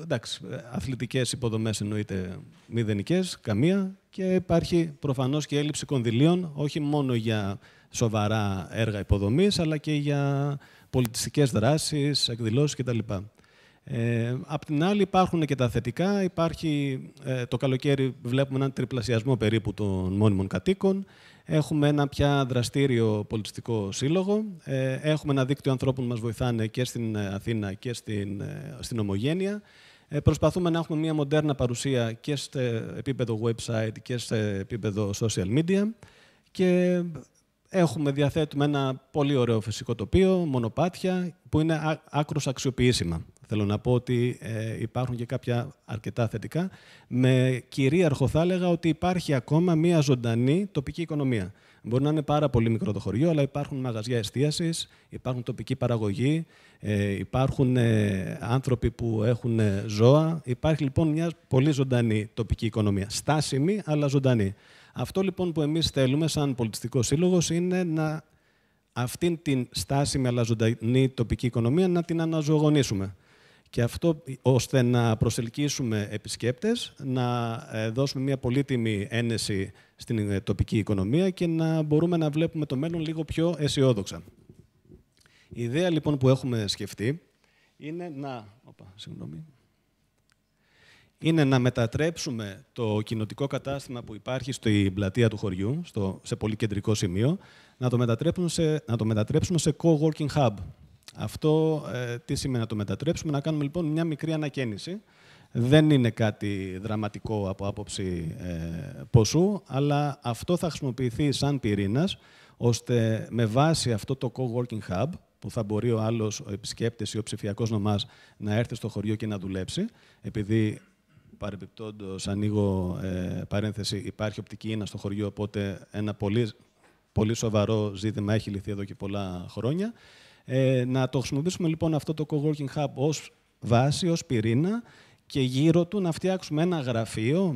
εντάξει, αθλητικές υποδομές εννοείται μηδενικές, καμία, και υπάρχει προφανώς και έλλειψη κονδυλίων, όχι μόνο για σοβαρά έργα υποδομής, αλλά και για πολιτιστικές δράσεις, εκδηλώσεις κτλ. Απ' την άλλη υπάρχουν και τα θετικά. Το καλοκαίρι βλέπουμε έναν τριπλασιασμό περίπου των μόνιμων κατοίκων. Έχουμε ένα πια δραστήριο πολιτιστικό σύλλογο. Έχουμε ένα δίκτυο ανθρώπων που μας βοηθάνε και στην Αθήνα και στην Ομογένεια. Προσπαθούμε να έχουμε μια μοντέρνα παρουσία και σε επίπεδο website και σε επίπεδο social media. Και διαθέτουμε ένα πολύ ωραίο φυσικό τοπίο, μονοπάτια, που είναι άκρως αξιοποιήσιμα. Θέλω να πω ότι υπάρχουν και κάποια αρκετά θετικά. Με κυρίαρχο θα έλεγα ότι υπάρχει ακόμα μια ζωντανή τοπική οικονομία. Μπορεί να είναι πάρα πολύ μικρό το χωριό, αλλά υπάρχουν μαγαζιά εστίασης, υπάρχουν τοπική παραγωγή, υπάρχουν άνθρωποι που έχουν ζώα. Υπάρχει λοιπόν μια πολύ ζωντανή τοπική οικονομία. Στάσιμη, αλλά ζωντανή. Αυτό λοιπόν που εμείς θέλουμε σαν πολιτιστικός σύλλογος είναι αυτήν την στάσιμη αλλά ζωντανή τοπική οικονομία να την αναζωογονήσουμε. Και αυτό ώστε να προσελκύσουμε επισκέπτες, να δώσουμε μια πολύτιμη ένεση στην τοπική οικονομία και να μπορούμε να βλέπουμε το μέλλον λίγο πιο αισιόδοξα. Η ιδέα λοιπόν που έχουμε σκεφτεί είναι να μετατρέψουμε το κοινοτικό κατάστημα που υπάρχει στην πλατεία του χωριού, σε πολύ κεντρικό σημείο, να το μετατρέψουμε σε co-working hub. Αυτό τι σημαίνει να το μετατρέψουμε? Να κάνουμε λοιπόν μια μικρή ανακαίνιση. Δεν είναι κάτι δραματικό από άποψη ποσού, αλλά αυτό θα χρησιμοποιηθεί σαν πυρήνας, ώστε με βάση αυτό το co-working hub, που θα μπορεί ο επισκέπτης ή ο ψηφιακός νομάς να έρθει στο χωριό και να δουλέψει, επειδή παρεμπιπτόντως, ανοίγω παρένθεση, υπάρχει οπτική ίνα στο χωριό, οπότε ένα πολύ σοβαρό ζήτημα έχει λυθεί εδώ και πολλά χρόνια. Να το χρησιμοποιήσουμε λοιπόν αυτό το co-working hub ως βάση, ως πυρήνα, και γύρω του να φτιάξουμε ένα γραφείο,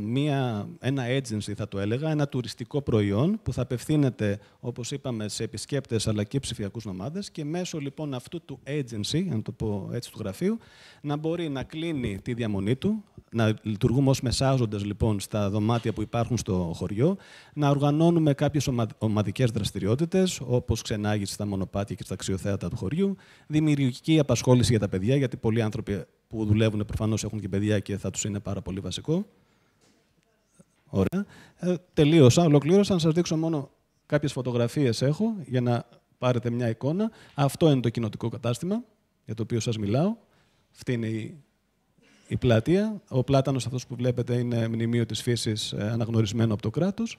ένα agency θα το έλεγα, ένα τουριστικό προϊόν που θα απευθύνεται, όπως είπαμε, σε επισκέπτες αλλά και ψηφιακούς νομάδες, και μέσω λοιπόν αυτού του agency, να το πω έτσι, του γραφείου, να μπορεί να κλείνει τη διαμονή του, να λειτουργούμε ως μεσάζοντες λοιπόν στα δωμάτια που υπάρχουν στο χωριό, να οργανώνουμε κάποιες ομαδικές δραστηριότητες, όπως ξενάγηση στα μονοπάτια και στα αξιοθέατα του χωριού, δημιουργική απασχόληση για τα παιδιά, γιατί πολλοί άνθρωποι που δουλεύουν προφανώς έχουν και παιδιά και θα τους είναι πάρα πολύ βασικό. Ωραία. Τελείωσα, ολοκλήρωσα. Να σας δείξω μόνο κάποιες φωτογραφίες έχω για να πάρετε μια εικόνα. Αυτό είναι το κοινοτικό κατάστημα για το οποίο σας μιλάω. Αυτή είναι η πλατεία. Ο πλάτανος αυτός που βλέπετε είναι μνημείο της φύσης, αναγνωρισμένο από το κράτος.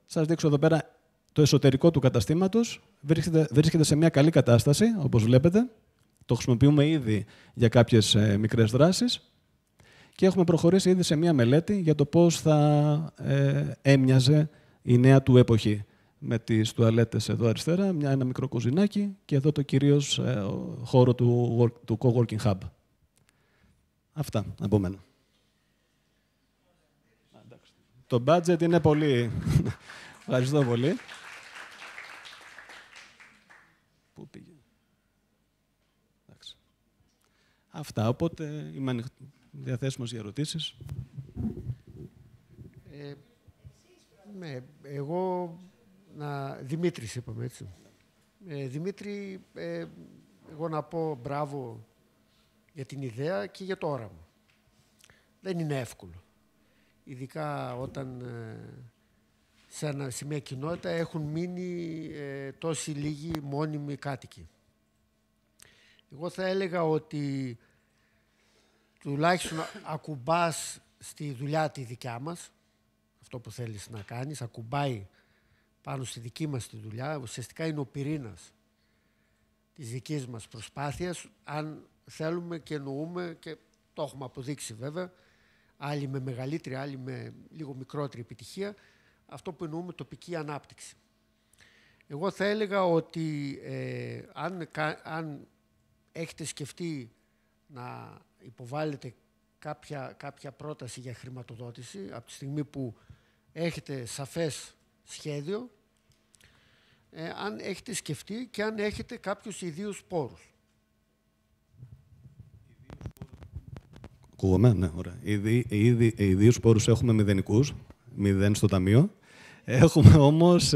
Σας δείξω εδώ πέρα Το εσωτερικό του καταστήματος βρίσκεται σε μια καλή κατάσταση, όπως βλέπετε. Το χρησιμοποιούμε ήδη για κάποιες μικρές δράσεις και έχουμε προχωρήσει ήδη σε μια μελέτη για το πώς θα έμοιαζε η νέα του εποχή. Με τις τουαλέτες εδώ αριστερά, ένα μικρό κουζινάκι και εδώ το κυρίως χώρο του coworking hub. Αυτά από μένα. Το budget είναι πολύ... Ευχαριστώ πολύ. Πού πήγε. Εντάξει. Αυτά, οπότε είμαι διαθέσιμος για ερωτήσεις. Εγώ... Δημήτρης είπαμε, έτσι. Δημήτρη, εγώ να πω μπράβο για την ιδέα και για το όραμα. Δεν είναι εύκολο. Ειδικά όταν σε μια κοινότητα έχουν μείνει τόσοι λίγοι μόνιμοι κάτοικοι. Εγώ θα έλεγα ότι τουλάχιστον ακουμπάς στη δουλειά τη δικιά μας, αυτό που θέλεις να κάνεις, ακουμπάει πάνω στη δική μας τη δουλειά, ουσιαστικά είναι ο πυρήνας της δικής μας προσπάθειας, αν θέλουμε και εννοούμε, και το έχουμε αποδείξει βέβαια, άλλοι με μεγαλύτερη, άλλοι με λίγο μικρότερη επιτυχία, αυτό που εννοούμε τοπική ανάπτυξη. Εγώ θα έλεγα ότι αν έχετε σκεφτεί να υποβάλλετε κάποια πρόταση για χρηματοδότηση, από τη στιγμή που έχετε σαφές σχέδιο, αν έχετε σκεφτεί και αν έχετε κάποιους ιδίους πόρους. Ακούγομαι, ναι, ωραία. Ιδίους πόρους έχουμε μηδενικούς, 0 στο ταμείο. Έχουμε όμως,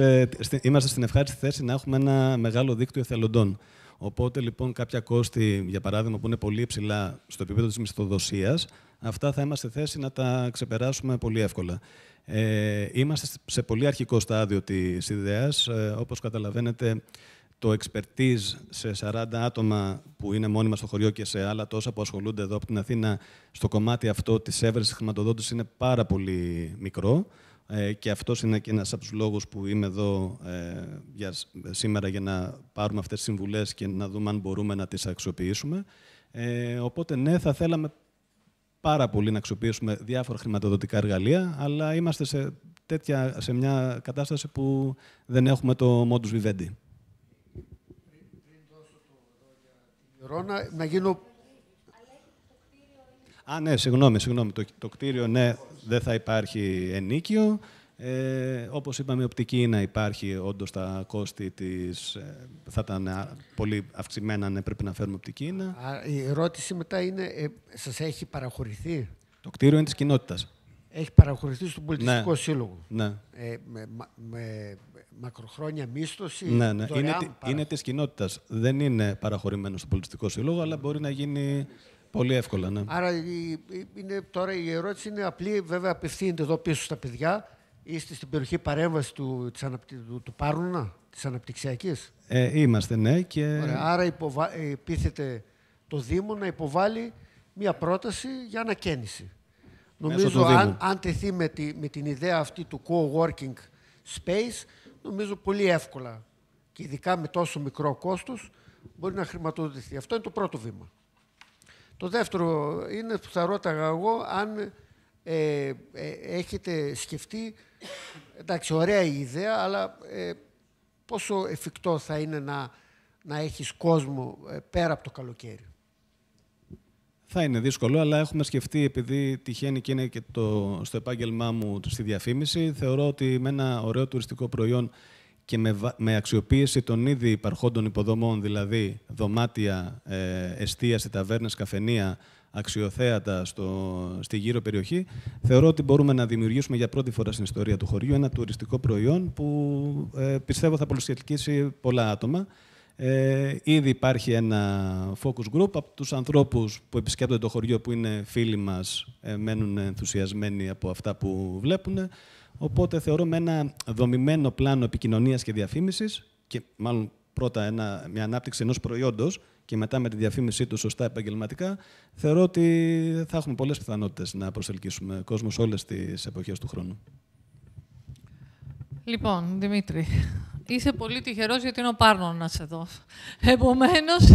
είμαστε στην ευχάριστη θέση να έχουμε ένα μεγάλο δίκτυο εθελοντών. Οπότε, λοιπόν, κάποια κόστη, για παράδειγμα, που είναι πολύ υψηλά στο επίπεδο της μισθοδοσίας, αυτά θα είμαστε σε θέση να τα ξεπεράσουμε πολύ εύκολα. Είμαστε σε πολύ αρχικό στάδιο της ιδέας. Όπως καταλαβαίνετε, το expertise σε 40 άτομα που είναι μόνιμα στο χωριό και σε άλλα τόσα που ασχολούνται εδώ από την Αθήνα, στο κομμάτι αυτό της έβρεσης χρηματοδότησης είναι πάρα πολύ μικρό. Και αυτός είναι και ένας από τους λόγους που είμαι εδώ σήμερα, για να πάρουμε αυτές τις συμβουλές και να δούμε αν μπορούμε να τις αξιοποιήσουμε. Οπότε, ναι, θα θέλαμε πάρα πολύ να αξιοποιήσουμε διάφορα χρηματοδοτικά εργαλεία, αλλά είμαστε σε μια κατάσταση που δεν έχουμε το modus vivendi. Πριν δώσω το λόγο για την Ρώνα, να γίνω... Ναι, συγγνώμη. Το κτίριο, ναι, δεν θα υπάρχει ενοίκιο. Όπως είπαμε, η οπτική να υπάρχει, όντως τα κόστη της θα ήταν πολύ αυξημένα αν έπρεπε να φέρουμε οπτική. Η ερώτηση μετά είναι, σας έχει παραχωρηθεί? Το κτίριο είναι της κοινότητας. Έχει παραχωρηθεί στον Πολιτιστικό Σύλλογο. Ναι. Με μακροχρόνια μίστοση. Ναι. Είναι της κοινότητας. Δεν είναι παραχωρημένο στον Πολιτιστικό Σύλλογο, αλλά μπορεί να γίνει πολύ εύκολα. Ναι. Άρα τώρα η ερώτηση είναι απλή, βέβαια απευθύνεται εδώ πίσω στα παιδιά. Είστε στην περιοχή παρέμβαση του Πάρνουνα, της αναπτυξιακής? Είμαστε, ναι. Ωραία, άρα πείθεται το Δήμο να υποβάλει μία πρόταση για ανακαίνιση. Νομίζω αν τεθεί με την ιδέα αυτή του co-working space, νομίζω πολύ εύκολα και ειδικά με τόσο μικρό κόστος μπορεί να χρηματοδοτηθεί. Αυτό είναι το πρώτο βήμα. Το δεύτερο είναι που θα ρώταγα εγώ αν έχετε σκεφτεί, εντάξει, ωραία η ιδέα, αλλά πόσο εφικτό θα είναι να έχεις κόσμο πέρα από το καλοκαίρι? Θα είναι δύσκολο, αλλά έχουμε σκεφτεί, επειδή τυχαίνει και είναι και στο επάγγελμά μου στη διαφήμιση, θεωρώ ότι με ένα ωραίο τουριστικό προϊόν και με αξιοποίηση των ήδη υπαρχόντων υποδομών, δηλαδή δωμάτια, εστίαση, ταβέρνες, καφενεία, αξιοθέατα στη γύρω περιοχή, θεωρώ ότι μπορούμε να δημιουργήσουμε για πρώτη φορά στην ιστορία του χωριού ένα τουριστικό προϊόν που πιστεύω θα προσελκύσει πολλά άτομα. Ήδη υπάρχει ένα focus group από τους ανθρώπους που επισκέπτονται το χωριό, που είναι φίλοι μας, μένουν ενθουσιασμένοι από αυτά που βλέπουν. Οπότε θεωρώ με ένα δομημένο πλάνο επικοινωνίας και διαφήμισης, και μάλλον πρώτα μια ανάπτυξη ενός προϊόντος και μετά με τη διαφήμισή του σωστά επαγγελματικά, θεωρώ ότι θα έχουμε πολλές πιθανότητες να προσελκύσουμε κόσμο σε όλες τις εποχές του χρόνου. Λοιπόν, Δημήτρη, Είσαι πολύ τυχερός γιατί είναι ο Πάρνωνας εδώ. Επομένως,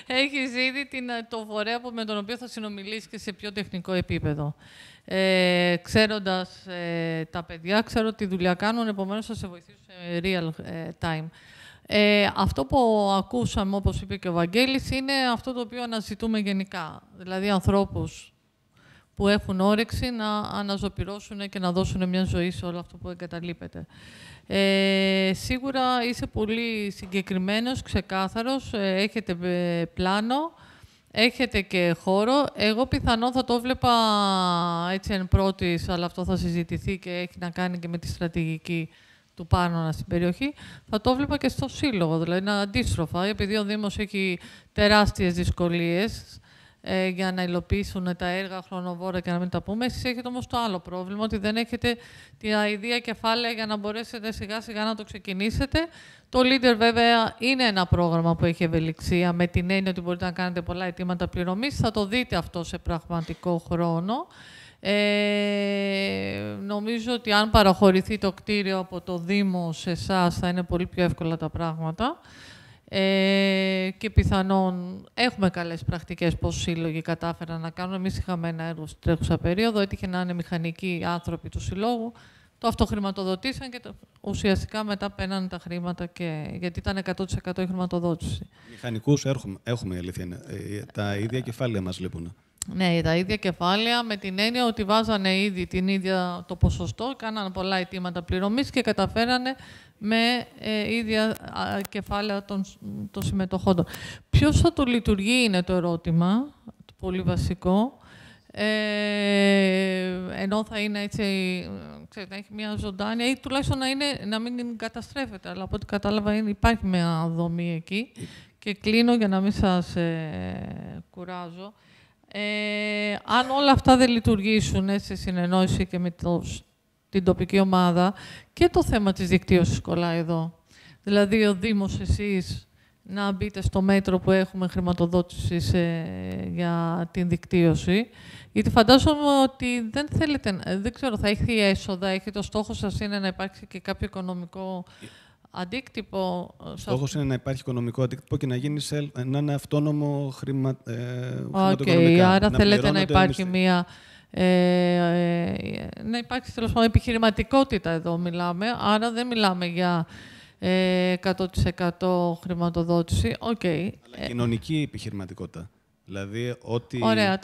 έχεις ήδη το φορέα με τον οποίο θα συνομιλήσεις και σε πιο τεχνικό επίπεδο. Ξέροντας τα παιδιά, ξέρω τι δουλειά κάνουν, επομένως θα σε βοηθήσω σε real time. Αυτό που ακούσαμε, όπως είπε και ο Βαγγέλης, είναι αυτό το οποίο αναζητούμε γενικά. Δηλαδή, ανθρώπους που έχουν όρεξη να αναζωπυρώσουν και να δώσουν μια ζωή σε όλο αυτό που εγκαταλείπεται. Σίγουρα είσαι πολύ συγκεκριμένος, ξεκάθαρος, έχετε πλάνο, έχετε και χώρο. Εγώ πιθανόν θα το βλέπα έτσι εν πρώτης, αλλά αυτό θα συζητηθεί και έχει να κάνει και με τη στρατηγική του Πάρνονα στην περιοχή. Θα το βλέπα και στο σύλλογο, δηλαδή είναι αντίστροφα, επειδή ο Δήμος έχει τεράστιες δυσκολίες για να υλοποιήσουν τα έργα χρονοβόρα και να μην τα πούμε. Εσείς έχετε όμως το άλλο πρόβλημα, ότι δεν έχετε την αηδία κεφάλαια για να μπορέσετε σιγά-σιγά να το ξεκινήσετε. Το Leader, βέβαια, είναι ένα πρόγραμμα που έχει ευελιξία, με την έννοια ότι μπορείτε να κάνετε πολλά αιτήματα πληρωμής. Θα το δείτε αυτό σε πραγματικό χρόνο. Νομίζω ότι αν παραχωρηθεί το κτίριο από το Δήμο σε εσάς, θα είναι πολύ πιο εύκολα τα πράγματα. Και πιθανόν έχουμε καλές πρακτικές πώς σύλλογοι κατάφεραν να κάνουν. Εμείς είχαμε ένα έργο στην τρέχουσα περίοδο, έτυχε να είναι μηχανικοί άνθρωποι του συλλόγου, το αυτοχρηματοδοτήσαν και ουσιαστικά μετά παίρνανε τα χρήματα, γιατί ήταν 100% η χρηματοδότηση. Μηχανικούς έχουμε, αλήθεια είναι. Τα ίδια κεφάλαια μας λείπουν. Ναι, τα ίδια κεφάλαια, με την έννοια ότι βάζανε ήδη το ποσοστό, κάνανε πολλά αιτήματα πληρωμής και καταφέρανε με ίδια κεφάλαια των συμμετοχόντων. Ποιος θα το λειτουργεί είναι το ερώτημα, το πολύ βασικό. Ενώ θα είναι έτσι, ξέρετε, να έχει μια ζωντάνια ή τουλάχιστον να μην καταστρέφεται. Αλλά από ό,τι κατάλαβα υπάρχει μια δομή εκεί. Και κλείνω για να μην σας κουράζω. Αν όλα αυτά δεν λειτουργήσουν σε συνεννόηση και με την τοπική ομάδα, και το θέμα της δικτύωσης κολλάει εδώ. Δηλαδή, ο Δήμος, εσείς, να μπείτε στο μέτρο που έχουμε χρηματοδότηση για την δικτύωση. Γιατί φαντάζομαι ότι δεν θέλετε, δεν ξέρω, θα έχει έσοδα, έχει το στόχο σας είναι να υπάρξει και κάποιο οικονομικό αντίκτυπο. Στόχος είναι να υπάρχει οικονομικό αντίκτυπο και να γίνει να είναι αυτόνομο χρηματοοικονομικά. Άρα θέλετε να υπάρχει να υπάρξει τέλος πάντων επιχειρηματικότητα εδώ μιλάμε. Άρα δεν μιλάμε για 100% χρηματοδότηση. Αλλά κοινωνική επιχειρηματικότητα. Δηλαδή ότι... Ωραία.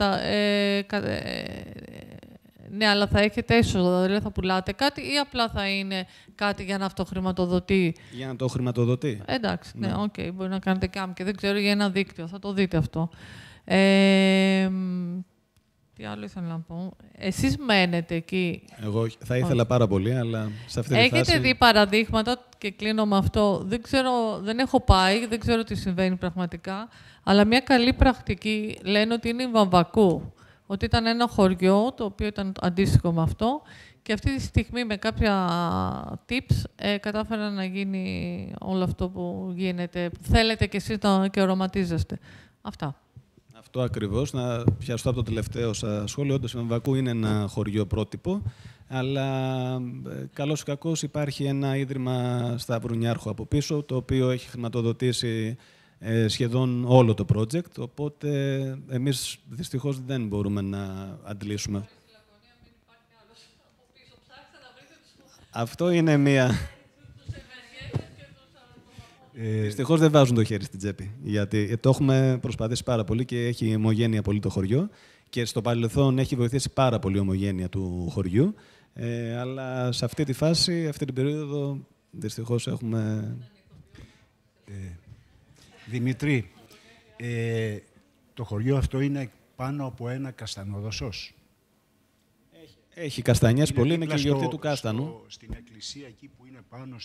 Ναι, αλλά θα έχετε έσοδα, δηλαδή θα πουλάτε κάτι ή απλά θα είναι κάτι για να αυτοχρηματοδοτεί. Για να το χρηματοδοτεί. Εντάξει, ναι, μπορεί να κάνετε κάμ και δεν ξέρω για ένα δίκτυο, θα το δείτε αυτό. Τι άλλο ήθελα να πω. Εσείς μένετε εκεί. Εγώ θα ήθελα πάρα πολύ, αλλά σε αυτή τη φάση... Έχετε δει παραδείγματα, και κλείνω με αυτό, δεν ξέρω, δεν έχω πάει, δεν ξέρω τι συμβαίνει πραγματικά, αλλά μια καλή πρακτική λένε ότι είναι η Βαμβακού. Ότι ήταν ένα χωριό, το οποίο ήταν αντίστοιχο με αυτό, και αυτή τη στιγμή με κάποια tips κατάφεραν να γίνει όλο αυτό που γίνεται, που θέλετε κι εσείς και οραματίζεστε. Αυτά. Αυτό ακριβώς. Να πιαστώ από το τελευταίο σας σχόλιο. Όντως, η Βαμβακού είναι ένα χωριό πρότυπο, αλλά καλώς ή κακώς υπάρχει ένα ίδρυμα στα Βρουνιάρχου από πίσω, το οποίο έχει χρηματοδοτήσει σχεδόν όλο το project, οπότε εμείς δυστυχώς δεν μπορούμε να αντλήσουμε. Αυτό είναι μία... Δυστυχώς δεν βάζουν το χέρι στην τσέπη, γιατί το έχουμε προσπαθήσει πάρα πολύ και έχει ομογένεια πολύ το χωριό και στο παρελθόν έχει βοηθήσει πάρα πολύ η ομογένεια του χωριού, αλλά σε αυτή τη φάση, αυτή την περίοδο, δυστυχώς έχουμε... Δημήτρη, το χωριό αυτό είναι πάνω από ένα καστανόδοσος. Έχει καστανιές πολύ, είναι και η γιορτή του κάστανου. Στην εκκλησία εκεί που είναι πάνω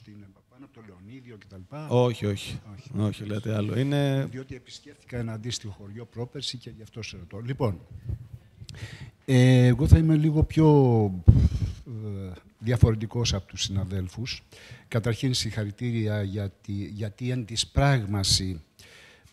από το Λεωνίδιο κτλ. Όχι, λέτε άλλο. Είναι... Διότι επισκέφθηκα ένα αντίστοιχο χωριό πρόπερση και γι' αυτό σε ρωτώ. Λοιπόν, εγώ θα είμαι λίγο πιο διαφορετικός από τους συναδέλφους. Καταρχήν, συγχαρητήρια γιατί εν της πράγμαση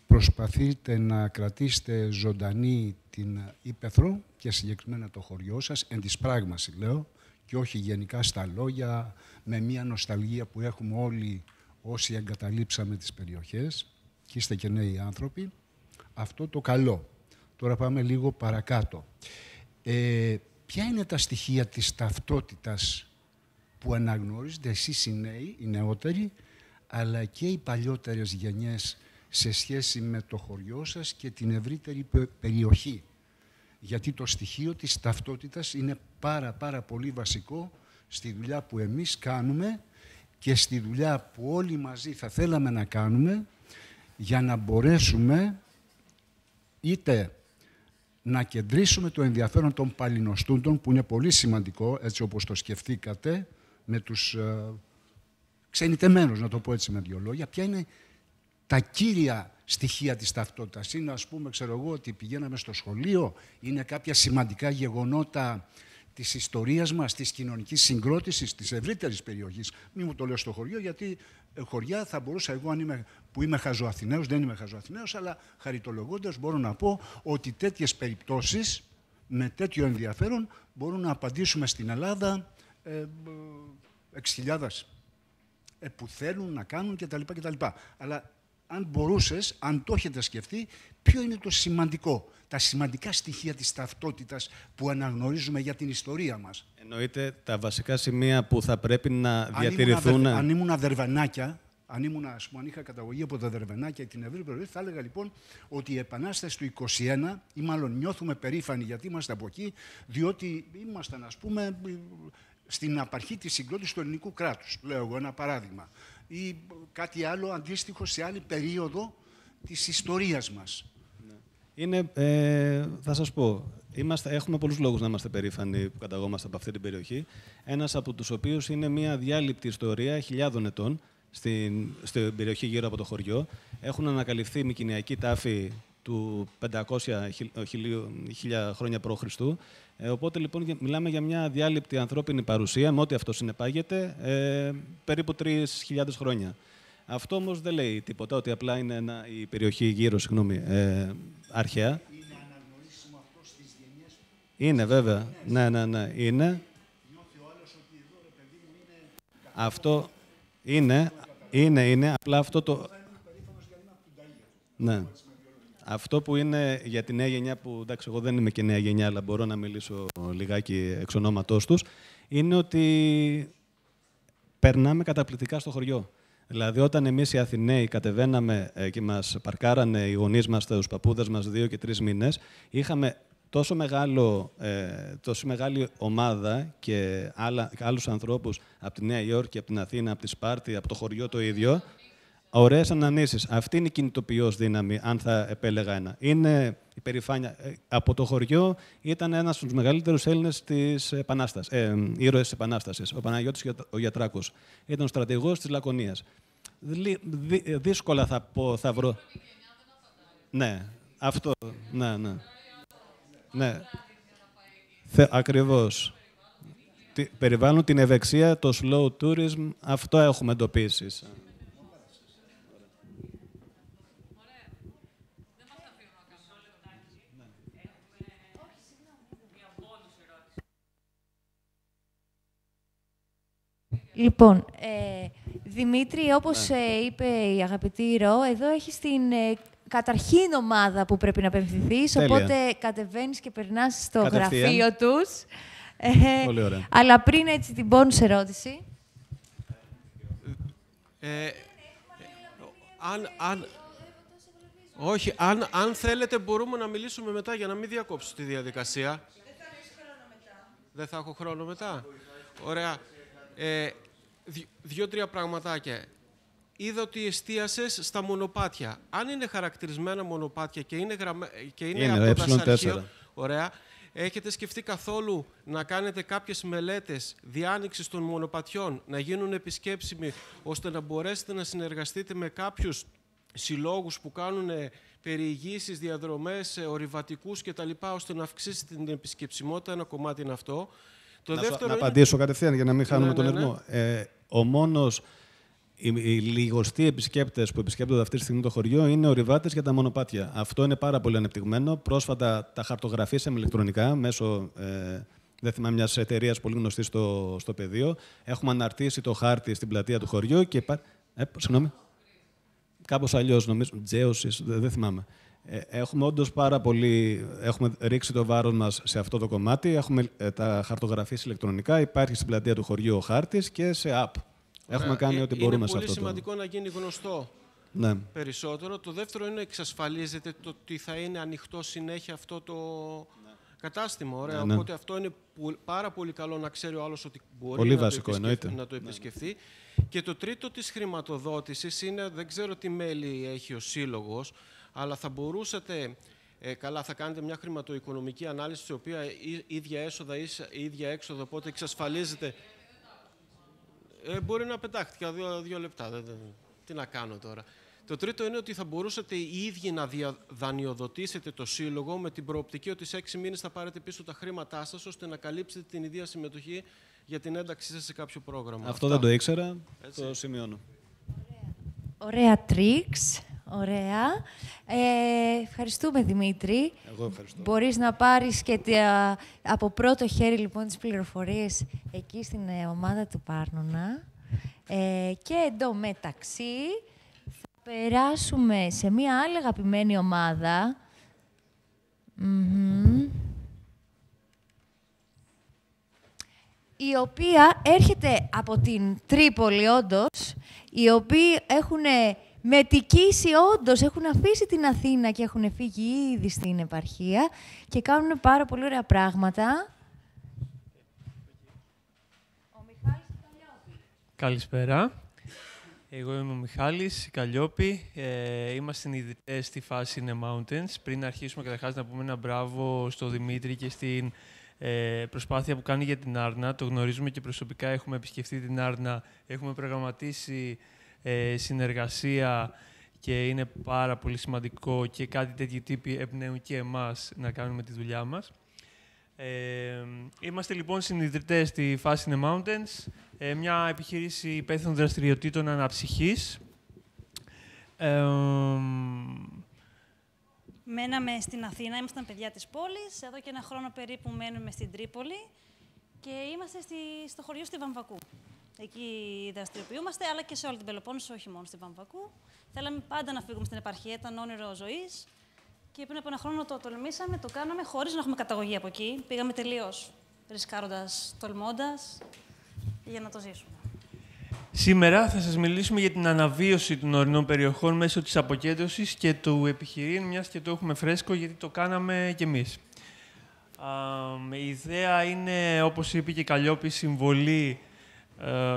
προσπαθείτε να κρατήσετε ζωντανή την Ήπεθρο και συγκεκριμένα το χωριό σας, εν της πράγμαση λέω, και όχι γενικά στα λόγια, με μια νοσταλγία που έχουμε όλοι όσοι εγκαταλείψαμε τις περιοχές και είστε και νέοι άνθρωποι, αυτό το καλό. Τώρα πάμε λίγο παρακάτω. Ποια είναι τα στοιχεία της ταυτότητας που αναγνωρίζετε εσείς οι νέοι, οι νεότεροι, αλλά και οι παλιότερες γενιές σε σχέση με το χωριό σας και την ευρύτερη περιοχή? Γιατί το στοιχείο της ταυτότητας είναι πάρα πολύ βασικό στη δουλειά που εμείς κάνουμε και στη δουλειά που όλοι μαζί θα θέλαμε να κάνουμε για να μπορέσουμε είτε να κεντρήσουμε το ενδιαφέρον των παλινοστούντων, που είναι πολύ σημαντικό, έτσι όπως το σκεφτήκατε, με τους ξενιτεμένους, να το πω έτσι με δύο λόγια. Ποια είναι τα κύρια στοιχεία της ταυτότητας? Είναι, ας πούμε, ξέρω εγώ, ότι πηγαίναμε στο σχολείο, είναι κάποια σημαντικά γεγονότα της ιστορίας μας, της κοινωνικής συγκρότησης, της ευρύτερης περιοχής. Μην μου το λέω στο χωριό, γιατί χωριά θα μπορούσα εγώ, που είμαι χαζοαθηναίος, δεν είμαι χαζοαθηναίος, αλλά χαριτολογώντας μπορώ να πω ότι τέτοιες περιπτώσεις με τέτοιο ενδιαφέρον μπορούν να απαντήσουμε στην Ελλάδα 6.000 που θέλουν να κάνουν κτλ. Αλλά αν μπορούσες, αν το έχετε σκεφτεί, ποιο είναι το σημαντικό, τα σημαντικά στοιχεία της ταυτότητας που αναγνωρίζουμε για την ιστορία μας? Εννοείται τα βασικά σημεία που θα πρέπει να διατηρηθούν. Αν ήμουν αδερβενάκια, αν είχα καταγωγή από τα Δερβενάκια και την ευρύτερη περιοχή, θα έλεγα λοιπόν ότι η Επανάσταση του 21, ή μάλλον νιώθουμε περήφανοι γιατί είμαστε από εκεί, διότι ήμασταν, ας πούμε, στην απαρχή της συγκρότησης του ελληνικού κράτους. Λέω εγώ ένα παράδειγμα. Ή κάτι άλλο αντίστοιχο σε άλλη περίοδο της ιστορίας μας. Είναι, θα σας πω, έχουμε πολλούς λόγους να είμαστε περήφανοι που καταγόμαστε από αυτή την περιοχή. Ένας από τους οποίους είναι μια διάλειπτη ιστορία χιλιάδων ετών στην περιοχή γύρω από το χωριό. Έχουν ανακαλυφθεί μικηνιακοί τάφοι του 500.000 χρόνια π.Χ. Οπότε λοιπόν μιλάμε για μια διάλειπτη ανθρώπινη παρουσία, με ό,τι αυτό συνεπάγεται, περίπου 3.000 χρόνια. Αυτό όμως δεν λέει τίποτα, ότι απλά είναι η περιοχή γύρω, αρχαία. Είναι αναγνωρίσιμο αυτό στις γενιές? Είναι βέβαια, ναι, είναι. Νιώθει ο άλλος ότι εδώ, ρε παιδί μου, είναι... Αυτό είναι, απλά αυτό το... Ναι. Αυτό που είναι για τη νέα γενιά, που εντάξει, εγώ δεν είμαι και νέα γενιά, αλλά μπορώ να μιλήσω λιγάκι εξ ονόματός τους, είναι ότι περνάμε καταπληκτικά στο χωριό. Δηλαδή, όταν εμείς οι Αθηναίοι κατεβαίναμε και μας παρκάρανε οι γονείς μας, τους παππούδες μας 2 και 3 μήνες, είχαμε τόσο μεγάλη ομάδα και άλλους ανθρώπους από τη Νέα Υόρκη, από την Αθήνα, από τη Σπάρτη, από το χωριό το ίδιο. Ωραίες αναμνήσεις. Αυτή είναι η κινητοποιώς δύναμη, αν θα επέλεγα ένα. Είναι η περηφάνεια. Από το χωριό ήταν ένας από τους μεγαλύτερους Έλληνες της Επανάστασης, ήρωες της Επανάστασης, ο Παναγιώτης ο Γιατράκος. Ήταν ο στρατηγός της Λακωνίας. Δύσκολα θα βρω. Ναι, αυτό. Ναι. Ακριβώς. Περιβάλλον, την ευεξία, το slow tourism, αυτό έχουμε εντοπίσει. Λοιπόν, Δημήτρη, όπως είπε η αγαπητή Ρο, εδώ έχεις την καταρχήν ομάδα που πρέπει να απευθυνθείς, οπότε κατεβαίνεις και περνάς στο γραφείο τους. Πολύ ωραία. Αλλά πριν έτσι την bonus ερώτηση. Όχι, αν θέλετε μπορούμε να μιλήσουμε μετά για να μην διακόψω τη διαδικασία. Δεν θα έχω χρόνο μετά. Ωραία. 2-3 πραγματάκια. Είδα ότι εστίασες στα μονοπάτια. Αν είναι χαρακτηρισμένα μονοπάτια και είναι από το δασαρχείο, ωραία, έχετε σκεφτεί καθόλου να κάνετε κάποιες μελέτες διάνοιξης των μονοπατιών, να γίνουν επισκέψιμοι, ώστε να μπορέσετε να συνεργαστείτε με κάποιους συλλόγους που κάνουν περιηγήσεις, διαδρομές, ορειβατικούς κτλ., ώστε να αυξήσει την επισκεψιμότητα? Ένα κομμάτι είναι αυτό. Να απαντήσω κατευθείαν για να μην χάνουμε τον ερμό. Οι λιγοστοί επισκέπτες που επισκέπτονται αυτή τη στιγμή το χωριό είναι ορειβάτες για τα μονοπάτια. Αυτό είναι πάρα πολύ ανεπτυγμένο. Πρόσφατα τα χαρτογραφήσαμε ηλεκτρονικά μέσω, δεν θυμάμαι, μιας εταιρείας πολύ γνωστής στο πεδίο. Έχουμε αναρτήσει το χάρτη στην πλατεία του χωριού και Συγγνώμη. Κάπως αλλιώς, νομίζω. Τζέωσης, δεν θυμάμαι. Έχουμε όντως έχουμε ρίξει το βάρος μας σε αυτό το κομμάτι. Έχουμε τα χαρτογραφίες ηλεκτρονικά. Υπάρχει στην πλατεία του χωριού ο χάρτης και σε app. Έχουμε κάνει ό,τι μπορούμε σε αυτό. Είναι πολύ σημαντικό να γίνει γνωστό περισσότερο. Το δεύτερο είναι εξασφαλίζεται το ότι θα είναι ανοιχτό συνέχεια αυτό το κατάστημα. Ωραία. Οπότε αυτό είναι πάρα πολύ καλό να ξέρει ο άλλος ότι μπορεί να το επισκεφθεί. Και το τρίτο της χρηματοδότησης είναι, δεν ξέρω τι μέλη έχει ο Σύλλογος, αλλά θα μπορούσατε, καλά θα κάνετε μια χρηματοοικονομική ανάλυση, στην οποία ίδια έσοδα ή ίδια έξοδα, οπότε εξασφαλίζετε. Μπορεί να πετάχτηκε 2 λεπτά, τι να κάνω τώρα. Το τρίτο είναι ότι θα μπορούσατε οι ίδιοι να δανειοδοτήσετε το Σύλλογο με την προοπτική ότι σε 6 μήνες θα πάρετε πίσω τα χρήματά σας, ώστε να καλύψετε την ίδια συμμετοχή για την ένταξή σας σε κάποιο πρόγραμμα. Αυτό δεν το ήξερα, το σημειώνω. Ωραία τρίξ. Ωραία. Ευχαριστούμε, Δημήτρη. Εγώ ευχαριστώ. Μπορείς να πάρεις και από πρώτο χέρι λοιπόν τις πληροφορίες εκεί στην ομάδα του Πάρνονα. Και εντωμεταξύ θα περάσουμε σε μία άλλη αγαπημένη ομάδα. Η οποία έρχεται από την Τρίπολη, όντως, οι οποίοι έχουν μετικήσει, όντως, έχουν αφήσει την Αθήνα και έχουν φύγει ήδη στην επαρχία και κάνουν πάρα πολύ ωραία πράγματα. Ο Μιχάλης Καλλιόπη. Καλησπέρα. Εγώ είμαι ο Μιχάλης Καλλιόπη. Είμαστε συνειδητές στη φάση In Mountains. Πριν αρχίσουμε, καταρχάς, να πούμε ένα μπράβο στο Δημήτρη και στην προσπάθεια που κάνει για την Άρνα. Το γνωρίζουμε και προσωπικά, έχουμε επισκεφτεί την Άρνα, έχουμε προγραμματίσει συνεργασία και είναι πάρα πολύ σημαντικό και κάτι τέτοιοι τύποι εμπνέουν και εμάς να κάνουμε τη δουλειά μας. Είμαστε λοιπόν συνειδητές στη φάση In Mountains, μια επιχείρηση υπεύθυνων δραστηριοτήτων αναψυχής. Μέναμε στην Αθήνα, ήμασταν παιδιά της πόλης. Εδώ και 1 χρόνο περίπου μένουμε στην Τρίπολη και είμαστε στο χωριό στη Βαμβακού. Εκεί δραστηριοποιούμαστε, αλλά και σε όλη την Πελοπόννησο, όχι μόνο στη Βαμβακού. Θέλαμε πάντα να φύγουμε στην επαρχία, ήταν όνειρο ζωής. Και πριν από 1 χρόνο το τολμήσαμε, το κάναμε χωρίς να έχουμε καταγωγή από εκεί. Πήγαμε τελείως ρισκάροντας, τολμώντας, για να το ζήσουμε. Σήμερα θα σας μιλήσουμε για την αναβίωση των ορεινών περιοχών μέσω της αποκέντρωσης και του επιχειρήν, μιας και το έχουμε φρέσκο, γιατί το κάναμε κι εμείς. Η ιδέα είναι, όπως είπε και η Καλλιόπη, συμβολή.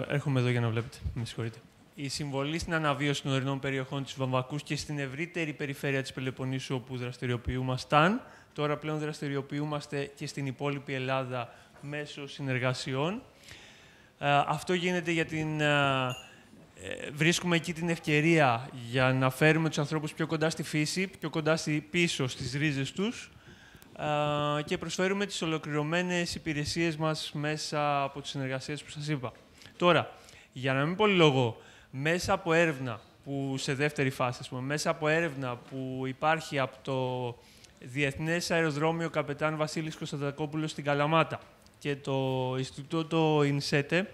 Έρχομαι εδώ για να βλέπετε, με συγχωρείτε. Η συμβολή στην αναβίωση των ορεινών περιοχών της Βαμβακούς και στην ευρύτερη περιφέρεια της Πελοποννήσου, όπου δραστηριοποιούμασταν. Τώρα πλέον δραστηριοποιούμαστε και στην υπόλοιπη Ελλάδα μέσω συνεργασιών. Αυτό γίνεται για βρίσκουμε εκεί την ευκαιρία για να φέρουμε τους ανθρώπους πιο κοντά στη φύση, πιο κοντά πίσω στις ρίζες τους και προσφέρουμε τις ολοκληρωμένες υπηρεσίες μας μέσα από τις συνεργασίες που σας είπα. Τώρα, για να μην πολυλογώ, μέσα από έρευνα που σε δεύτερη φάση, μέσα από έρευνα που υπάρχει από το Διεθνές Αεροδρόμιο Καπετάν Βασίλης Κωνσταντακόπουλος στην Καλαμάτα και το Ινστιτούτο Ινσέτε,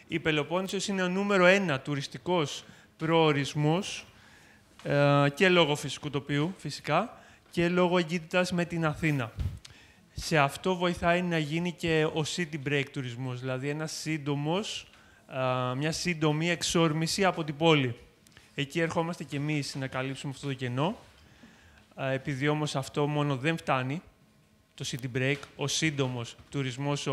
η Πελοπόννησος είναι ο νούμερο 1 τουριστικός προορισμός και λόγω φυσικού τοπίου, φυσικά, και λόγω εγκύτητας με την Αθήνα. Σε αυτό βοηθάει να γίνει και ο city break τουρισμός, δηλαδή μια σύντομη εξόρμηση από την πόλη. Εκεί ερχόμαστε κι εμείς να καλύψουμε αυτό το κενό, επειδή όμως αυτό μόνο δεν φτάνει, το city break, ο σύντομος τουρισμός,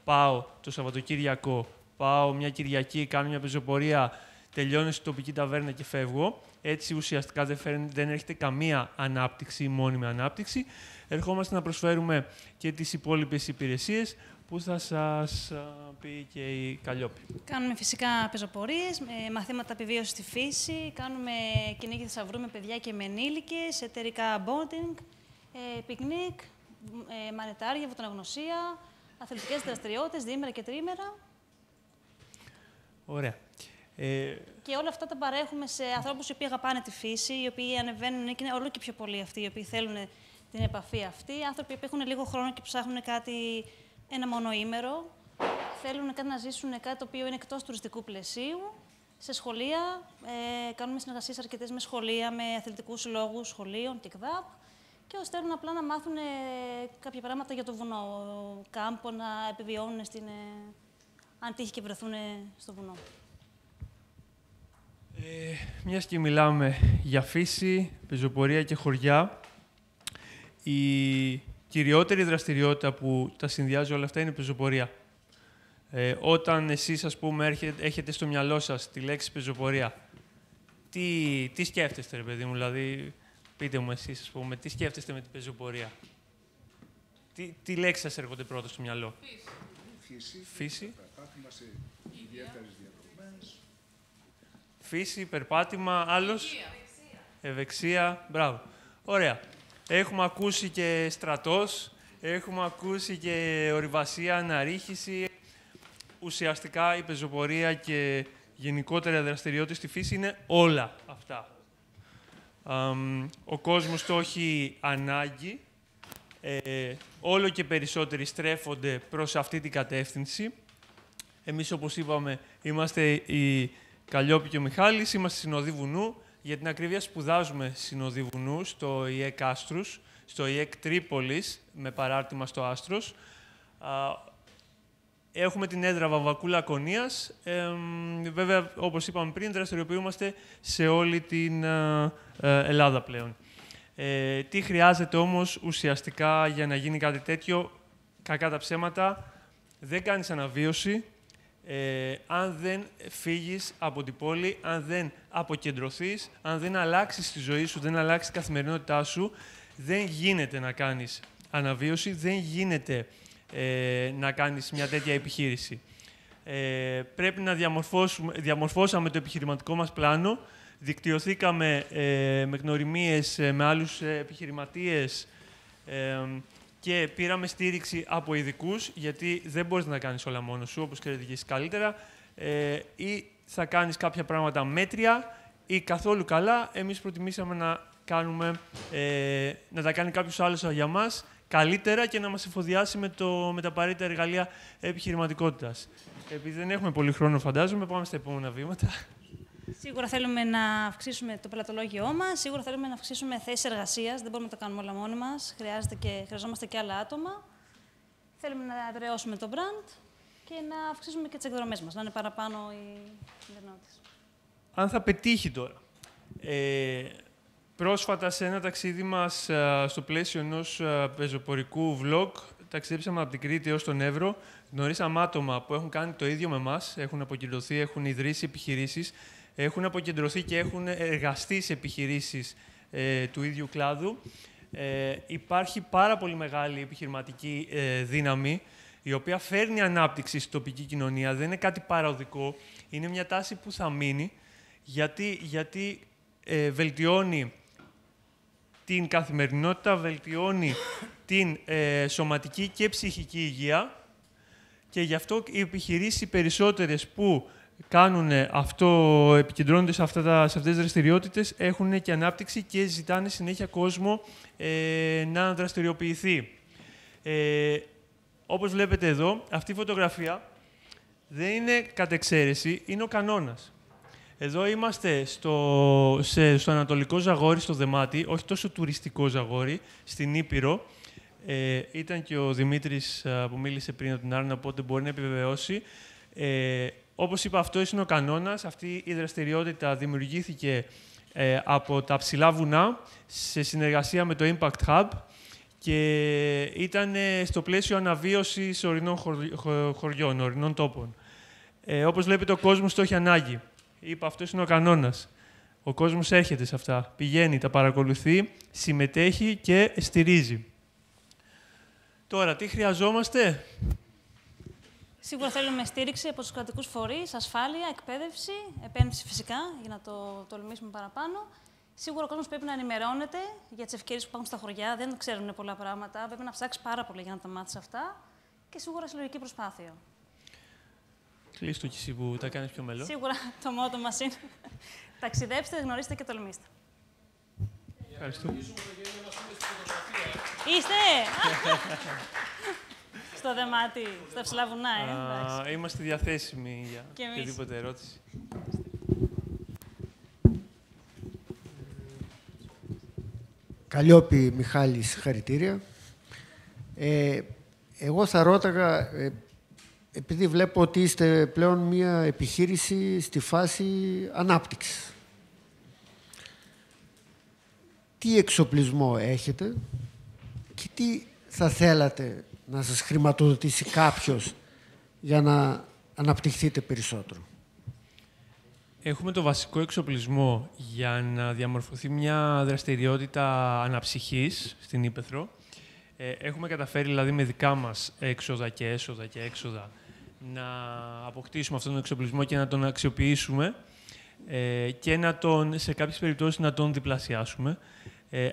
πάω το Σαββατοκύριακο, πάω μια Κυριακή, κάνω μια πεζοπορία, τελειώνω στην τοπική ταβέρνα και φεύγω. Έτσι ουσιαστικά δεν έρχεται καμία ανάπτυξη, μόνιμη ανάπτυξη. Ερχόμαστε να προσφέρουμε και τις υπόλοιπες υπηρεσίες που θα σας πει και η Καλλιόπη. Κάνουμε φυσικά πεζοπορίες, μαθήματα επιβίωσης στη φύση, κάνουμε κυνήγι θησαυρού με παιδιά και με ενήλικες, εταιρικά bonding, πικνίκ, μανετάρια, βουτοναγνωσία, αθλητικές δραστηριότητες, διήμερα και τρίμερα. Ωραία. Και όλα αυτά τα παρέχουμε σε ανθρώπους οι οποίοι αγαπάνε τη φύση, οι οποίοι ανεβαίνουν και είναι όλο και πιο πολλοί αυτοί, οι οποίοι θέλουν την επαφή αυτή. Άνθρωποι που έχουν λίγο χρόνο και ψάχνουν κάτι, ένα μονοήμερο, θέλουν κάτι να ζήσουν κάτι το οποίο είναι εκτός τουριστικού πλαισίου σε σχολεία. Κάνουμε συνεργασίες αρκετές με σχολεία, με αθλητικούς συλλόγους σχολείων και ΚΔΑΠ. Και ώστε θέλουν απλά να μάθουν κάποια πράγματα για το βουνό. Κάμπο να επιβιώνουν αν τύχει και βρεθούν στο βουνό. Μιας και μιλάμε για φύση, πεζοπορία και χωριά, η κυριότερη δραστηριότητα που τα συνδυάζει όλα αυτά είναι η πεζοπορία. Όταν εσείς, ας πούμε, έχετε στο μυαλό σας τη λέξη πεζοπορία, τι σκέφτεστε, ρε παιδί μου, δηλαδή, πείτε μου εσείς, ας πούμε, τι σκέφτεστε με την πεζοπορία. Τι λέξεις σας έρχονται πρώτα στο μυαλό. Φύση. Περπάτημα σε ιδιαίτερες διαδρομές. Φύση, περπάτημα, άλλος. Ευεξία. Μπράβο. Ωραία. Έχουμε ακούσει και στρατός, έχουμε ακούσει και ορειβασία, αναρρίχηση. Ουσιαστικά η πεζοπορία και γενικότερα δραστηριότητα στη φύση είναι όλα αυτά. Ο κόσμος το έχει ανάγκη. Όλο και περισσότεροι στρέφονται προς αυτή την κατεύθυνση. Εμείς, όπως είπαμε, είμαστε η Καλλιόπη και ο Μιχάλης, είμαστε συνοδοί βουνού. Για την ακρίβεια σπουδάζουμε συνοδοί βουνού στο ΙΕΚ Άστρους, στο ΙΕΚ Τρίπολης, με παράρτημα στο Άστρος. Έχουμε την έδρα Βαμβακού Λακωνίας. Βέβαια, όπως είπαμε πριν, δραστηριοποιούμαστε σε όλη την Ελλάδα πλέον. Τι χρειάζεται όμως ουσιαστικά για να γίνει κάτι τέτοιο? Κακά τα ψέματα, δεν κάνεις αναβίωση αν δεν φύγεις από την πόλη, αν δεν αποκεντρωθείς, αν δεν αλλάξεις τη ζωή σου, δεν αλλάξεις τη καθημερινότητά σου, δεν γίνεται να κάνεις αναβίωση, δεν γίνεται να κάνεις μια τέτοια επιχείρηση. Πρέπει να διαμορφώσαμε το επιχειρηματικό μας πλάνο, δικτυωθήκαμε με γνωριμίες με άλλους επιχειρηματίες και πήραμε στήριξη από ειδικούς, γιατί δεν μπορείς να κάνεις όλα μόνος σου, όπως ξέρετε και εσείς καλύτερα, ή θα κάνεις κάποια πράγματα μέτρια ή καθόλου καλά. Εμείς προτιμήσαμε να τα κάνει κάποιος άλλος για μας καλύτερα και να μας εφοδιάσει με τα απαραίτητα εργαλεία επιχειρηματικότητας. Επειδή δεν έχουμε πολύ χρόνο, φαντάζομαι, πάμε στα επόμενα βήματα. Σίγουρα θέλουμε να αυξήσουμε το πελατολόγιό μας, σίγουρα θέλουμε να αυξήσουμε θέσεις εργασίας. Δεν μπορούμε να τα κάνουμε όλα μόνοι μας. Χρειαζόμαστε και άλλα άτομα. Θέλουμε να εδραιώσουμε το brand και να αυξήσουμε και τις εκδρομές μας, να είναι παραπάνω οι συνδερνότητες. Αν θα πετύχει τώρα. Πρόσφατα, σε ένα ταξίδι μας στο πλαίσιο ενός πεζοπορικού vlog, ταξιδέψαμε από την Κρήτη έως τον Εύρο. Γνωρίσαμε άτομα που έχουν κάνει το ίδιο με εμάς, έχουν αποκεντρωθεί, έχουν ιδρύσει επιχειρήσεις, έχουν αποκεντρωθεί και έχουν εργαστεί σε επιχειρήσεις του ίδιου κλάδου. Υπάρχει πάρα πολύ μεγάλη επιχειρηματική δύναμη, η οποία φέρνει ανάπτυξη στην τοπική κοινωνία. Δεν είναι κάτι παροδικό. Είναι μια τάση που θα μείνει, γιατί βελτιώνει την καθημερινότητα, βελτιώνει την σωματική και ψυχική υγεία, και γι' αυτό οι επιχειρήσεις περισσότερες που κάνουν αυτό, επικεντρώνονται σε αυτές τις δραστηριότητες, έχουν και ανάπτυξη και ζητάνε συνέχεια κόσμο να δραστηριοποιηθεί. Όπως βλέπετε εδώ, αυτή η φωτογραφία δεν είναι κατ' εξαίρεση, είναι ο κανόνας. Εδώ είμαστε στο Ανατολικό Ζαγόρι, στο Δεμάτι, όχι τόσο τουριστικό Ζαγόρι, στην Ήπειρο. Ήταν και ο Δημήτρης που μίλησε πριν από την Άρνα, οπότε μπορεί να επιβεβαιώσει. Όπως είπα, αυτό είναι ο κανόνας. Αυτή η δραστηριότητα δημιουργήθηκε από τα ψηλά βουνά σε συνεργασία με το Impact Hub και ήταν στο πλαίσιο αναβίωσης ορεινών χωριών, ορεινών τόπων. Όπως βλέπετε, ο κόσμος το έχει ανάγκη. Είπα, αυτός είναι ο κανόνας. Ο κόσμος έρχεται σε αυτά, πηγαίνει, τα παρακολουθεί, συμμετέχει και στηρίζει. Τώρα, τι χρειαζόμαστε? Σίγουρα θέλουμε στήριξη από τους κρατικούς φορείς, ασφάλεια, εκπαίδευση, επένδυση φυσικά, για να το τολμήσουμε παραπάνω. Σίγουρα ο κόσμος πρέπει να ενημερώνεται για τις ευκαιρίες που υπάρχουν στα χωριά. Δεν ξέρουν πολλά πράγματα. Πρέπει να ψάξει πάρα πολύ για να τα μάθει αυτά. Και σίγουρα συλλογική προσπάθεια. Κλείστο κι εσύ που τα κάνεις πιο μέλο. Σίγουρα το μότο μας είναι ταξιδέψτε, γνωρίστε και τολμήστε. Ευχαριστώ. Είστε! Στο Δεμάτι, στα ψηλά βουνά, Είμαστε διαθέσιμοι για οποιαδήποτε ερώτηση. Καλλιόπη Μιχάλη, συγχαρητήρια. Εγώ θα ρώταγα, επειδή βλέπω ότι είστε πλέον μια επιχείρηση στη φάση ανάπτυξης. Τι εξοπλισμό έχετε και τι θα θέλατε να σας χρηματοδοτήσει κάποιος για να αναπτυχθείτε περισσότερο? Έχουμε το βασικό εξοπλισμό για να διαμορφωθεί μια δραστηριότητα αναψυχής στην Ύπαιθρο. Έχουμε καταφέρει δηλαδή με δικά μας έξοδα και έσοδα και έξοδα να αποκτήσουμε αυτόν τον εξοπλισμό και να τον αξιοποιήσουμε και σε κάποιες περιπτώσεις να τον διπλασιάσουμε.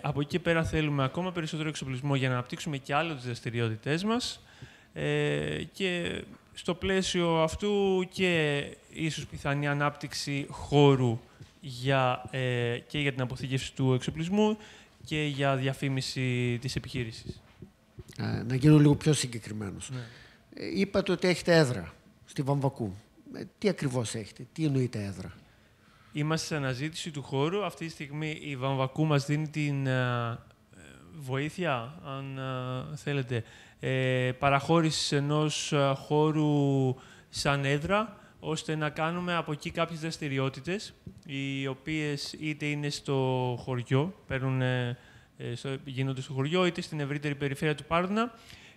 Από εκεί και πέρα θέλουμε ακόμα περισσότερο εξοπλισμό για να αναπτύξουμε και άλλο τις δραστηριότητές μας και στο πλαίσιο αυτού και ίσως πιθανή ανάπτυξη χώρου και για την αποθήκευση του εξοπλισμού και για διαφήμιση της επιχείρησης. Να γίνω λίγο πιο συγκεκριμένος. Ναι. Είπατε ότι έχετε έδρα στη Βαμβακού. Τι ακριβώς έχετε, τι εννοείται έδρα? Είμαστε σε αναζήτηση του χώρου. Αυτή τη στιγμή η Βαμβακού μας δίνει την βοήθεια, αν θέλετε, παραχώρησης ενός χώρου σαν έδρα, ώστε να κάνουμε από εκεί κάποιες δραστηριότητες, οι οποίες είτε είναι στο χωριό, γίνονται στο χωριό, είτε στην ευρύτερη περιφέρεια του Πάρντουνα.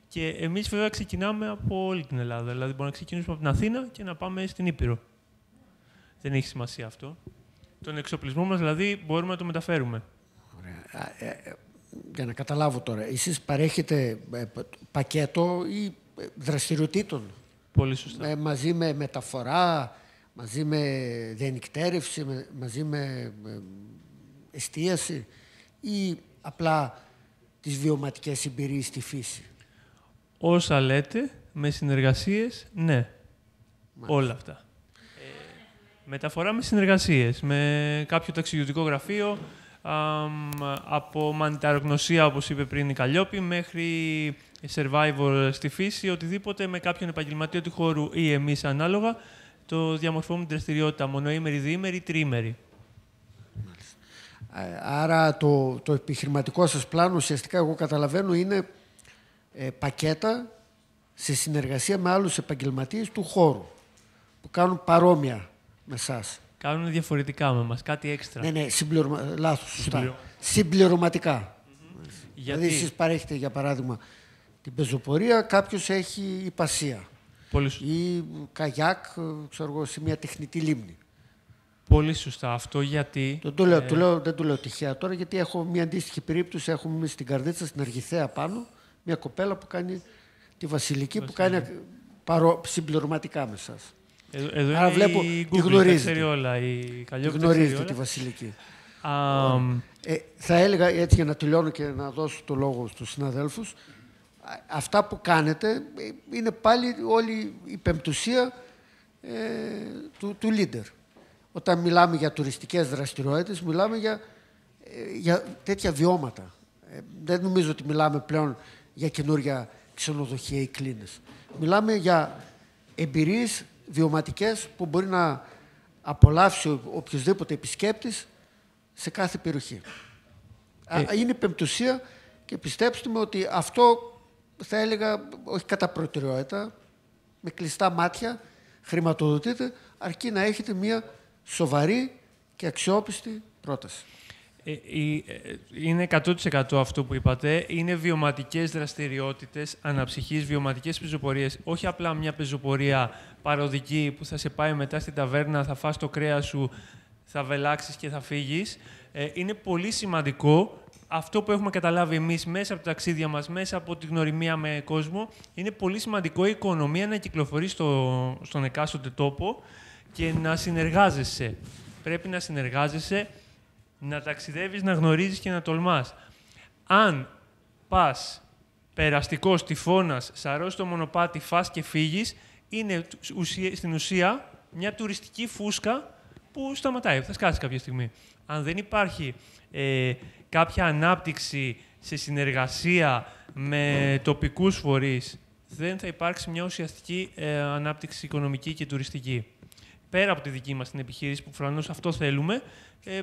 Και εμείς βέβαια ξεκινάμε από όλη την Ελλάδα. Δηλαδή μπορούμε να ξεκινήσουμε από την Αθήνα και να πάμε στην Ήπειρο. Δεν έχει σημασία αυτό. Τον εξοπλισμό μας δηλαδή μπορούμε να το μεταφέρουμε. Ωραία. Για να καταλάβω τώρα, εσείς παρέχετε πακέτο ή δραστηριοτήτων? Πολύ σωστά. Μαζί με μεταφορά, μαζί με διανυκτέρευση, μαζί με εστίαση ή απλά τις βιωματικές εμπειρίες στη φύση? Όσα λέτε, με συνεργασίες, ναι. Μάλιστα. Όλα αυτά. Μεταφορά με συνεργασίες, με κάποιο ταξιδιωτικό γραφείο, από μανιταρογνωσία, όπως είπε πριν η Καλλιόπη, μέχρι survival στη φύση, οτιδήποτε με κάποιον επαγγελματία του χώρου ή εμείς ανάλογα, το διαμορφώνουμε την δραστηριότητα μονοήμερη, διήμερη, τριήμερη. Άρα το επιχειρηματικό σας πλάνο, ουσιαστικά εγώ καταλαβαίνω, είναι πακέτα σε συνεργασία με άλλους επαγγελματίες του χώρου που κάνουν παρόμοια με εσάς. Κάνουν διαφορετικά με μας, κάτι έξτρα. Ναι, λάθος, σωστά. Συμπληρωματικά. Γιατί? Δηλαδή, εσείς παρέχετε, για παράδειγμα, την πεζοπορία, κάποιος έχει υπασία. Ή καγιάκ, ξέρω εγώ, σε μια τεχνητή λίμνη. Πολύ σωστά. Αυτό γιατί... Δεν το λέω τυχαία τώρα, γιατί έχω μια αντίστοιχη περίπτωση. Έχουμε εμείς στην Καρδίτσα, στην Αργιθέα πάνω, μια κοπέλα που κάνει τη Βασιλική, που κάνει συμπληρωματικά με εσάς. Εδώ άρα βλέπω, τη γνωρίζετε. Γνωρίζετε τη Βασιλική. Θα έλεγα, έτσι για να τελειώνω και να δώσω το λόγο στους συναδέλφους, αυτά που κάνετε είναι πάλι όλη η πεμπτουσία του leader. Όταν μιλάμε για τουριστικές δραστηριότητες, μιλάμε για τέτοια βιώματα. Δεν νομίζω ότι μιλάμε πλέον για καινούργια ξενοδοχεία ή κλίνες. Μιλάμε για εμπειρίες βιωματικές που μπορεί να απολαύσει οποιοσδήποτε επισκέπτης σε κάθε περιοχή. Είναι πεμπτουσία και πιστέψτε με ότι αυτό θα έλεγα όχι κατά προτεραιότητα, με κλειστά μάτια χρηματοδοτείτε, αρκεί να έχετε μια σοβαρή και αξιόπιστη πρόταση. Είναι 100% αυτό που είπατε. Είναι βιωματικές δραστηριότητες, αναψυχής, βιωματικές πεζοπορίες. Όχι απλά μια πεζοπορία παροδική που θα σε πάει μετά στην ταβέρνα, θα φας το κρέας σου, θα βελάξεις και θα φύγεις. Είναι πολύ σημαντικό αυτό που έχουμε καταλάβει εμείς μέσα από τα ταξίδια μας, μέσα από τη γνωριμία με κόσμο. Είναι πολύ σημαντικό η οικονομία να κυκλοφορεί στον εκάστοτε τόπο και να συνεργάζεσαι. Πρέπει να συνεργάζεσαι, να ταξιδεύεις, να γνωρίζεις και να τολμάς. Αν πας περαστικός, τυφώνας, σαρώσει το μονοπάτι, φας και φύγεις, είναι στην ουσία μια τουριστική φούσκα που σταματάει, θα σκάσει κάποια στιγμή. Αν δεν υπάρχει κάποια ανάπτυξη σε συνεργασία με τοπικούς φορείς, δεν θα υπάρξει μια ουσιαστική ανάπτυξη οικονομική και τουριστική. πέρα από τη δική μας την επιχείρηση, που προφανώς αυτό θέλουμε,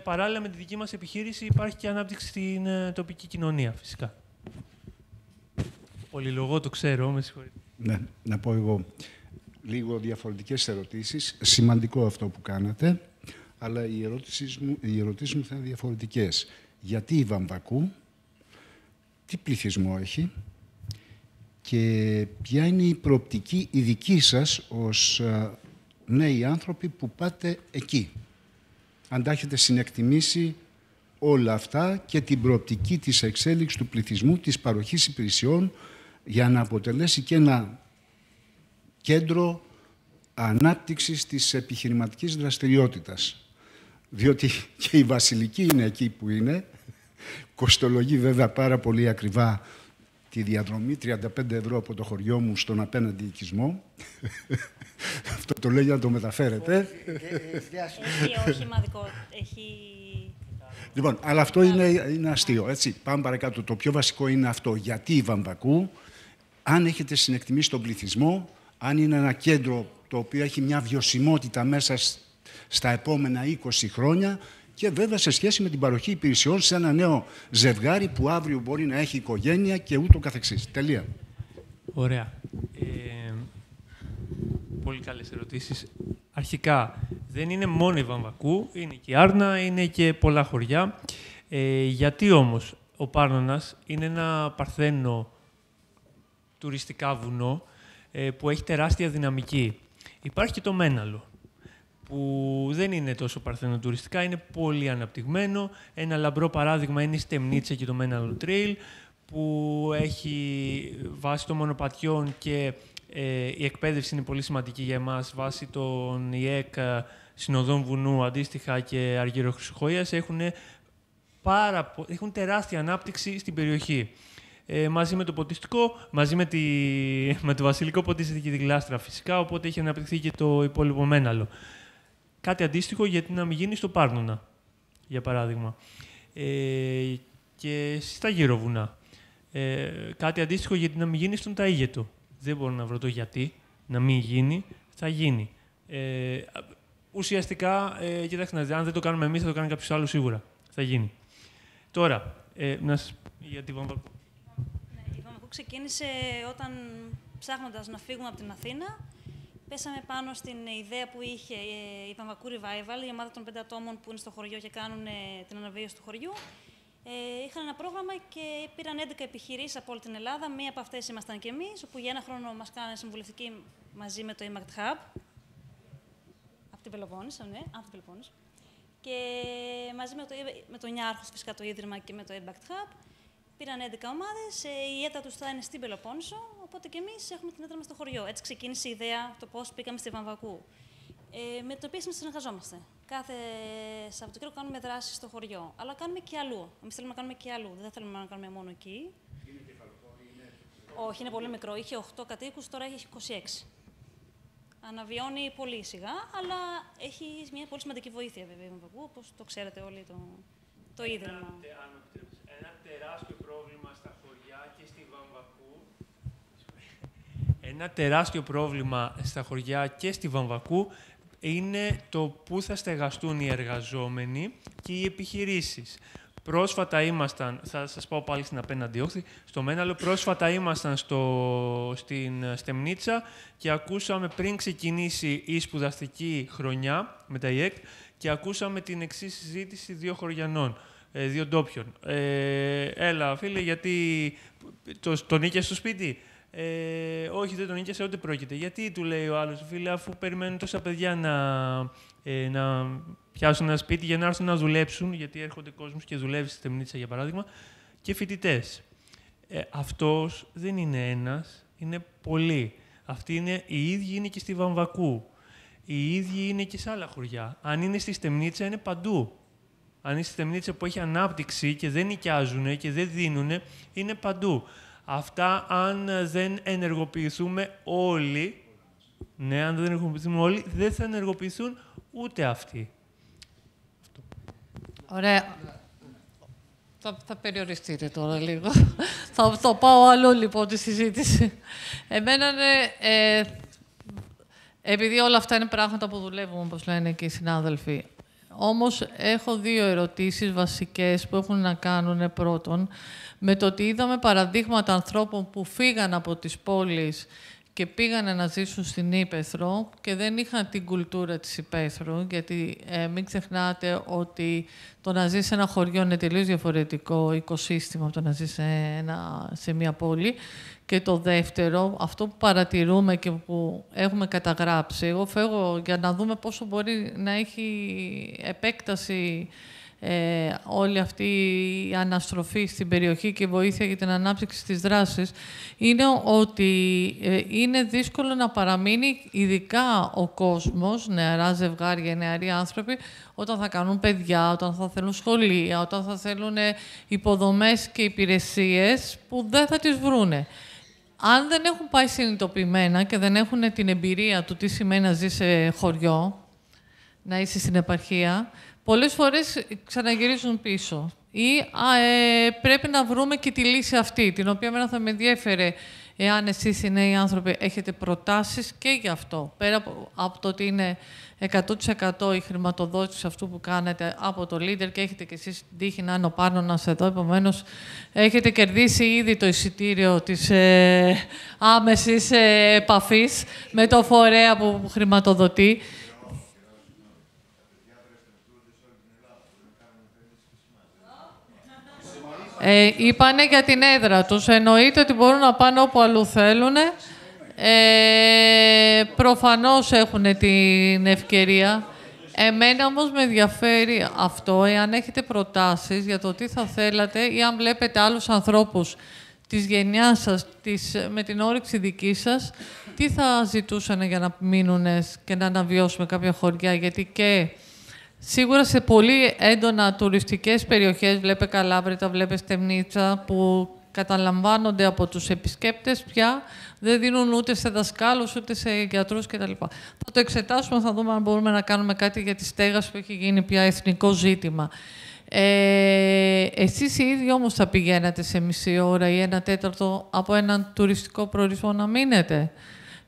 παράλληλα με τη δική μας επιχείρηση υπάρχει και ανάπτυξη στην τοπική κοινωνία, φυσικά. Πολυλογώ, το ξέρω, με συγχωρείτε. Ναι, να πω εγώ λίγο διαφορετικές ερωτήσεις. Σημαντικό αυτό που κάνατε, αλλά οι ερωτήσεις μου θα είναι διαφορετικές. Γιατί η Βαμβακού, τι πληθυσμό έχει και ποια είναι η προοπτική η δική σας ως νέοι άνθρωποι που πάτε εκεί. Αν τα έχετε συνεκτιμήσει όλα αυτά και την προοπτική της εξέλιξης του πληθυσμού, της παροχής υπηρεσιών, για να αποτελέσει και ένα κέντρο ανάπτυξης της επιχειρηματικής δραστηριότητας. Διότι και η Βασιλική είναι εκεί που είναι. Κοστολογεί βέβαια πάρα πολύ ακριβά τη διαδρομή, 35 ευρώ από το χωριό μου στον απέναντι οικισμό. Αυτό το λέω για να το μεταφέρετε. Όχι μαδικό. Λοιπόν, αλλά αυτό είναι αστείο, έτσι. Πάμε παρακάτω. Το πιο βασικό είναι αυτό. Γιατί η Βαμβακού, αν έχετε συνεκτιμήσει τον πληθυσμό, αν είναι ένα κέντρο το οποίο έχει μια βιωσιμότητα μέσα στα επόμενα 20 χρόνια και βέβαια σε σχέση με την παροχή υπηρεσιών σε ένα νέο ζευγάρι που αύριο μπορεί να έχει οικογένεια και ούτω καθεξής. Τελεία. Ωραία. Πολύ καλές ερωτήσεις. Αρχικά, δεν είναι μόνο η Βαμβακού, είναι και η Άρνα, είναι και πολλά χωριά. Γιατί όμως ο Πάρνονας είναι ένα παρθένο τουριστικά βουνό που έχει τεράστια δυναμική. Υπάρχει και το Μέναλο, που δεν είναι τόσο παρθένο τουριστικά, είναι πολύ αναπτυγμένο. Ένα λαμπρό παράδειγμα είναι η Στεμνίτσα και το Μέναλο Trail, που έχει βάσει των μονοπατιών και η εκπαίδευση είναι πολύ σημαντική για εμάς. Βάσει των ΙΕΚ, Συνοδών Βουνού, αντίστοιχα και Αργυροχρυσοχοΐας, έχουν τεράστια ανάπτυξη στην περιοχή. Μαζί με το ποτιστικό, μαζί με το βασιλικό ποτίστη και τη γλάστρα φυσικά, οπότε έχει αναπτυχθεί και το υπόλοιπο Μέναλο. Κάτι αντίστοιχο γιατί να μην γίνει στο Πάρνονα, για παράδειγμα. Και στα γύρω βουνά. Κάτι αντίστοιχο γιατί να μην γίνει στον Ταΐγετο. Δεν μπορώ να βρω το γιατί, να μην γίνει, θα γίνει. Ουσιαστικά, κοιτάξτε να δείτε, αν δεν το κάνουμε εμείς, θα το κάνει κάποιος άλλος σίγουρα. Θα γίνει. Τώρα, για τη Βαμβακού. Η Βαμβακού ξεκίνησε όταν, ψάχνοντας να φύγουμε από την Αθήνα, πέσαμε πάνω στην ιδέα που είχε η Βαμβακού Revival, η ομάδα των 5 ατόμων που είναι στο χωριό και κάνουν την αναβίωση του χωριού. Είχαν ένα πρόγραμμα και πήραν 11 επιχειρήσεις από όλη την Ελλάδα. Μία από αυτές ήμασταν και εμείς, όπου για ένα χρόνο μας κάνανε συμβουλευτική μαζί με το Impact Hub. Από την Πελοπόννησο, ναι, από την Πελοπόννησο. Και μαζί με το Νιάρχος, φυσικά το Ίδρυμα και με το Impact Hub. Πήραν 11 ομάδες, η έδρα τους θα είναι στην Πελοπόννησο, οπότε και εμείς έχουμε την έδρα μας στο χωριό. Έτσι ξεκίνησε η ιδέα το πώς πήγαμε στη Βαμβακού. Με το οποίο συνεργαζόμαστε. Κάθε Σαββατοκύριακο κάνουμε δράσεις στο χωριό, αλλά κάνουμε και αλλού. Εμείς θέλουμε να κάνουμε και αλλού, δεν θέλουμε να κάνουμε μόνο εκεί. Είναι κεφαλοκόρη, είναι... Όχι, είναι πολύ μικρό. Είχε 8 κατοίκους, τώρα έχει 26. Αναβιώνει πολύ σιγά, αλλά έχει μια πολύ σημαντική βοήθεια βέβαια η Βαμβακού, όπως το ξέρετε όλοι το Ίδρυμα. Ένα τεράστιο πρόβλημα στα χωριά και στη Βαμβακού. Ένα τεράστιο πρόβλημα στα χωριά και στη Βαμβακού είναι το πού θα στεγαστούν οι εργαζόμενοι και οι επιχειρήσεις. Πρόσφατα ήμασταν, θα σας πάω πάλι στην απέναντι όχθη, στο Μέναλο, πρόσφατα ήμασταν στην Στεμνίτσα και ακούσαμε πριν ξεκινήσει η σπουδαστική χρονιά με τα ΙΕΚ και ακούσαμε την εξής συζήτηση 2 χωριανών, 2 ντόπιων. Έλα φίλε, γιατί τον νίκιασε στο σπίτι. Όχι, δεν τον νίκιασε, ούτε πρόκειται. Γιατί, του λέει ο άλλος, φίλε, αφού περιμένουν τόσα παιδιά να πιάσουν ένα σπίτι για να έρθουν να δουλέψουν, γιατί έρχονται κόσμος και δουλεύει στη Στεμνίτσα, για παράδειγμα, και φοιτητές. Αυτός δεν είναι ένας, είναι πολλοί. Αυτοί είναι, οι ίδιοι είναι και στη Βαμβακού. Οι ίδιοι είναι και σε άλλα χωριά. Αν είναι στη Στεμνίτσα, είναι παντού. Αν είναι στη Στεμνίτσα που έχει ανάπτυξη και δεν νοικιάζουν και δεν δίνουν, είναι παντού. Αυτά, αν δεν ενεργοποιηθούμε όλοι, ναι, αν δεν ενεργοποιηθούμε όλοι, δεν θα ενεργοποιηθούν ούτε αυτοί. Ωραία. Θα περιοριστείτε τώρα λίγο. Θα πάω άλλο, λοιπόν, τη συζήτηση. Εμένα Επειδή όλα αυτά είναι πράγματα που δουλεύουμε, όπως λένε και οι συνάδελφοι. Όμως, έχω 2 ερωτήσεις βασικές που έχουν να κάνουν πρώτον με το ότι είδαμε παραδείγματα ανθρώπων που φύγαν από τις πόλεις και πήγανε να ζήσουν στην Ύπαιθρο και δεν είχαν την κουλτούρα της Ύπαιθρου, γιατί μην ξεχνάτε ότι το να ζεις σε ένα χωριό είναι τελείως διαφορετικό οικοσύστημα από το να ζεις σε μια πόλη. Και το δεύτερο, αυτό που παρατηρούμε και που έχουμε καταγράψει, εγώ φεύγω για να δούμε πόσο μπορεί να έχει επέκταση όλη αυτή η αναστροφή στην περιοχή και βοήθεια για την ανάπτυξη της δράσης, είναι ότι είναι δύσκολο να παραμείνει ειδικά ο κόσμος, νεαρά ζευγάρια, νεαροί άνθρωποι, όταν θα κάνουν παιδιά, όταν θα θέλουν σχολεία, όταν θα θέλουν υποδομές και υπηρεσίες που δεν θα τις βρούνε. Αν δεν έχουν πάει συνειδητοποιημένα και δεν έχουν την εμπειρία του τι σημαίνει να ζει σε χωριό, να είσαι στην επαρχία, πολλές φορές ξαναγυρίζουν πίσω. Ή πρέπει να βρούμε και τη λύση αυτή, την οποία εμένα θα με ενδιέφερε εάν εσείς οι νέοι άνθρωποι έχετε προτάσεις και γι' αυτό. Πέρα από το ότι είναι 100% η χρηματοδότηση αυτού που κάνετε από το Leader και έχετε και εσείς την τύχη να είναι ο Πάρνωνας εδώ, επομένως έχετε κερδίσει ήδη το εισιτήριο της άμεσης επαφής με το φορέα που χρηματοδοτεί. Είπανε για την έδρα τους. Εννοείται ότι μπορούν να πάνε όπου αλλού θέλουν. Προφανώς έχουν την ευκαιρία. Εμένα όμως με ενδιαφέρει αυτό, εάν έχετε προτάσεις για το τι θα θέλατε ή αν βλέπετε άλλους ανθρώπους της γενιάς σας, με την όρεξη δική σας, τι θα ζητούσαν για να μείνουν και να αναβιώσουμε κάποια χωριά. Γιατί και σίγουρα σε πολύ έντονα τουριστικές περιοχές, βλέπε Καλάβρητα, βλέπε Στεμνίτσα, που καταλαμβάνονται από τους επισκέπτες πια, δεν δίνουν ούτε σε δασκάλους, ούτε σε γιατρούς κτλ. Θα το εξετάσουμε, θα δούμε αν μπορούμε να κάνουμε κάτι για τη στέγαση που έχει γίνει πια εθνικό ζήτημα. Εσείς οι ίδιοι όμως θα πηγαίνατε σε μισή ώρα ή 1/4 από έναν τουριστικό προορισμό να μείνετε.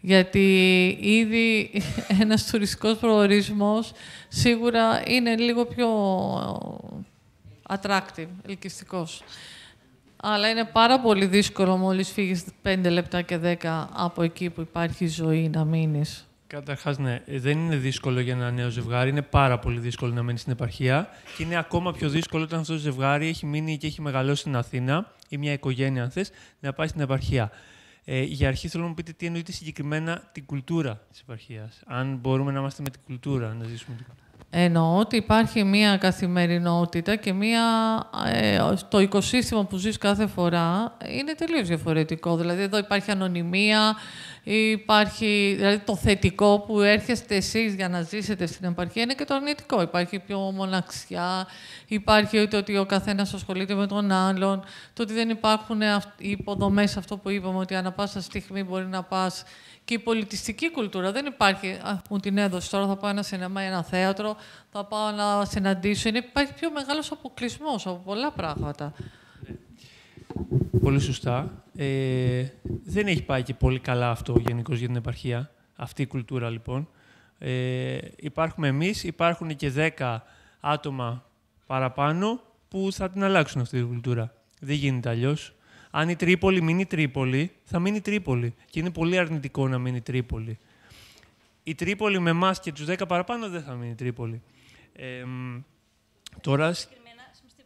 Γιατί ήδη ένας τουριστικός προορισμός σίγουρα είναι λίγο πιο attractive, ελκυστικός. Αλλά είναι πάρα πολύ δύσκολο μόλις φύγεις 5 λεπτά και 10 από εκεί που υπάρχει ζωή να μείνεις. Καταρχάς, ναι, δεν είναι δύσκολο για ένα νέο ζευγάρι. Είναι πάρα πολύ δύσκολο να μένει στην επαρχία. Και είναι ακόμα πιο δύσκολο όταν αυτό το ζευγάρι έχει μείνει και έχει μεγαλώσει στην Αθήνα ή μια οικογένεια, αν θες, να πάει στην επαρχία. Για αρχή θέλω να μου πείτε τι εννοείται συγκεκριμένα την κουλτούρα της επαρχίας. Αν μπορούμε να είμαστε με την κουλτούρα, να ζήσουμε την κουλτούρα. Εννοώ ότι υπάρχει μία καθημερινότητα και το οικοσύστημα που ζεις κάθε φορά είναι τελείως διαφορετικό. Δηλαδή, εδώ υπάρχει ανωνυμία, υπάρχει δηλαδή, το θετικό που έρχεστε εσείς για να ζήσετε στην επαρχία είναι και το αρνητικό. Υπάρχει πιο μοναξιά, υπάρχει ότι ο καθένας ασχολείται με τον άλλον, το ότι δεν υπάρχουν οι υποδομές, αυτό που είπαμε, ότι ανά πάσα στιγμή μπορεί να πας. Και η πολιτιστική κουλτούρα δεν υπάρχει. Μου την έδωσε τώρα, θα πάω ένα σινεμά, ένα θέατρο, θα πάω να συναντήσω. Υπάρχει πιο μεγάλος αποκλεισμός από πολλά πράγματα. Πολύ σωστά. Δεν έχει πάει και πολύ καλά αυτό γενικώς για την επαρχία. Αυτή η κουλτούρα, λοιπόν. Υπάρχουμε εμείς, υπάρχουν και 10 άτομα παραπάνω που θα την αλλάξουν αυτή την κουλτούρα. Δεν γίνεται αλλιώς. Αν η Τρίπολη μείνει Τρίπολη, θα μείνει Τρίπολη. Και είναι πολύ αρνητικό να μείνει Τρίπολη. Η Τρίπολη με εμάς και τους 10 παραπάνω δεν θα μείνει Τρίπολη. Τώρα... Στη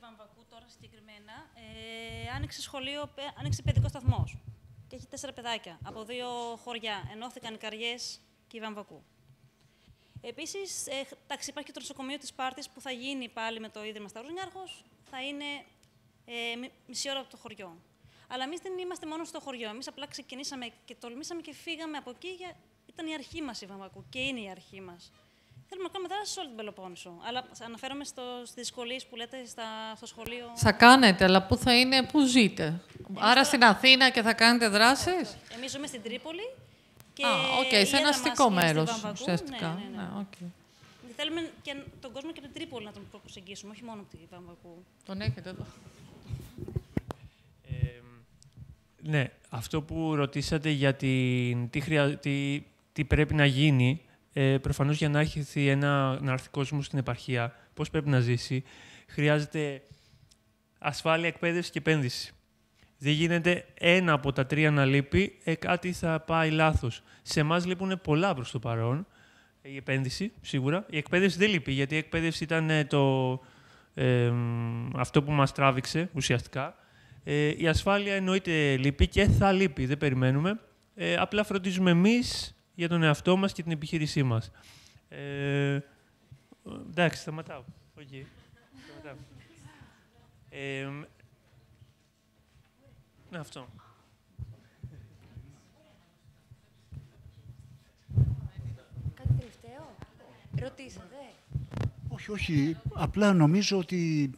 Βαμβακού τώρα συγκεκριμένα, άνοιξε σχολείο, άνοιξε παιδικό σταθμός. Και έχει 4 παιδάκια από 2 χωριά. Ενώθηκαν οι Καριές και η Βαμβακού. Επίσης, υπάρχει και το νοσοκομείο της Σπάρτης που θα γίνει πάλι με το Ίδρυμα Σταυρονιάρχος. Θα είναι μισή ώρα από το χωριό. Αλλά εμείς δεν είμαστε μόνο στο χωριό. Εμείς απλά ξεκινήσαμε και τολμήσαμε και φύγαμε από εκεί. Ήταν η αρχή μας η Βαμβακού και είναι η αρχή μας. Θέλουμε να κάνουμε δράση σε όλη την Πελοπόννησο. Αλλά αναφέρομαι στις δυσκολίες που λέτε στο σχολείο. Θα κάνετε, αλλά πού θα είναι, πού ζείτε. Άρα στην Αθήνα και θα κάνετε δράσεις. Εμείς ζούμε στην Τρίπολη. Σε ένα αστικό μέρος ουσιαστικά. Ναι. Θέλουμε και τον κόσμο και από την Τρίπολη να τον προσεγγίσουμε, όχι μόνο από τη Βαμβακού. Τον έχετε εδώ. Ναι, αυτό που ρωτήσατε για τι πρέπει να γίνει, προφανώς για να έρθει να έρθει κόσμος στην επαρχία, πώς πρέπει να ζήσει, χρειάζεται ασφάλεια, εκπαίδευση και επένδυση. Δεν γίνεται ένα από τα τρία να λείπει, κάτι θα πάει λάθος. Σε εμάς λείπουν πολλά προς το παρόν. Η επένδυση, σίγουρα. Η εκπαίδευση δεν λείπει, γιατί η εκπαίδευση ήταν αυτό που μας τράβηξε, ουσιαστικά. Η ασφάλεια εννοείται λείπει και θα λείπει, δεν περιμένουμε. Απλά φροντίζουμε εμείς για τον εαυτό μας και την επιχείρησή μας. Εντάξει, σταματάω. Okay. Ναι, αυτό. Κάτι τελευταίο. Ρωτήσατε. Όχι. Απλά νομίζω ότι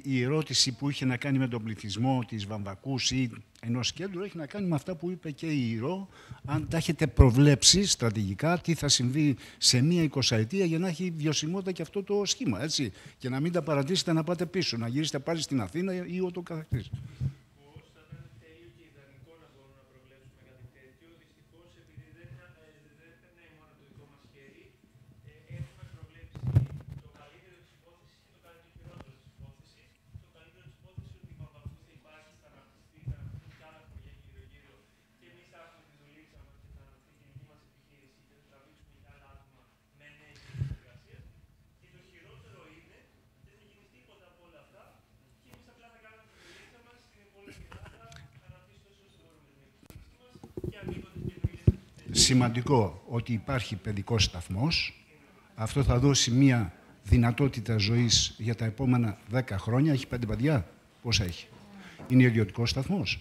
η ερώτηση που είχε να κάνει με τον πληθυσμό της Βαμβακούς ή ενός κέντρου έχει να κάνει με αυτά που είπε και η Ηρώ, αν τα έχετε προβλέψει στρατηγικά τι θα συμβεί σε μία 20ετία για να έχει βιωσιμότητα και αυτό το σχήμα, έτσι, και να μην τα παρατήσετε να πάτε πίσω, να γυρίσετε πάλι στην Αθήνα ή ούτω καθεξής. Σημαντικό ότι υπάρχει παιδικός σταθμός. Αυτό θα δώσει μία δυνατότητα ζωής για τα επόμενα 10 χρόνια. Έχει 5 παιδιά. Πόσα έχει? Είναι ιδιωτικός σταθμός.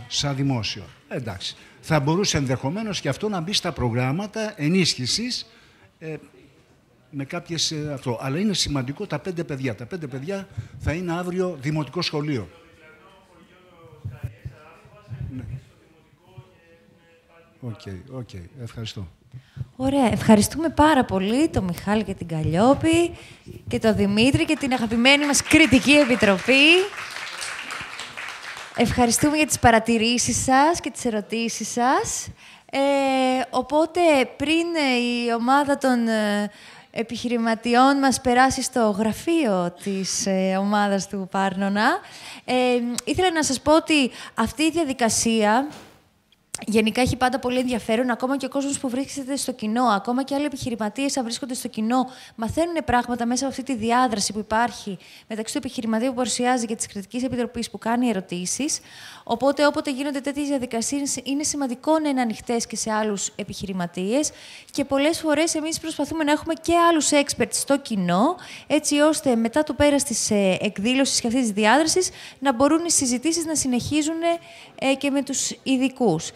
Σαν δημόσιο. Εντάξει. Θα μπορούσε ενδεχομένως και αυτό να μπει στα προγράμματα ενίσχυσης με κάποιες αυτό. Αλλά είναι σημαντικό τα 5 παιδιά. Τα 5 παιδιά θα είναι αύριο δημοτικό σχολείο. Οκ. Ευχαριστώ. Ωραία. Ευχαριστούμε πάρα πολύ τον Μιχάλη και την Καλλιόπη και τον Δημήτρη και την αγαπημένη μας Κριτική Επιτροπή. Ευχαριστούμε για τις παρατηρήσεις σας και τις ερωτήσεις σας. Οπότε, πριν η ομάδα των επιχειρηματιών μας περάσει στο γραφείο της ομάδας του Πάρνονα, ήθελα να σας πω ότι αυτή η διαδικασία γενικά έχει πάντα πολύ ενδιαφέρον, ακόμα και ο κόσμος που βρίσκεται στο κοινό, ακόμα και άλλοι επιχειρηματίες αν βρίσκονται στο κοινό, μαθαίνουν πράγματα μέσα από αυτή τη διάδραση που υπάρχει μεταξύ του επιχειρηματίου που παρουσιάζει και της Κριτικής Επιτροπής που κάνει ερωτήσεις. Οπότε, όποτε γίνονται τέτοιες διαδικασίες, είναι σημαντικό να είναι ανοιχτές και σε άλλους επιχειρηματίες. Και πολλές φορές εμείς προσπαθούμε να έχουμε και άλλους experts στο κοινό, έτσι ώστε μετά το πέρας της εκδήλωσης και αυτής της διάδρασης να μπορούν οι συζητήσεις να συνεχίζουν και με τους ειδικούς.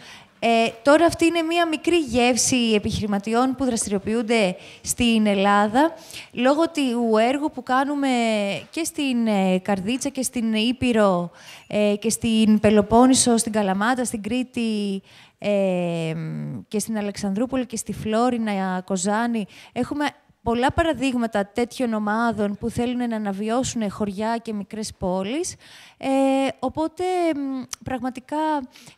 Τώρα αυτή είναι μία μικρή γεύση επιχειρηματιών που δραστηριοποιούνται στην Ελλάδα, λόγω του έργου που κάνουμε και στην Καρδίτσα και στην Ήπειρο και στην Πελοπόννησο, στην Καλαμάτα, στην Κρήτη και στην Αλεξανδρούπολη και στη Φλόρινα, Κοζάνη. Έχουμε πολλά παραδείγματα τέτοιων ομάδων που θέλουν να αναβιώσουν χωριά και μικρές πόλεις. Οπότε, πραγματικά,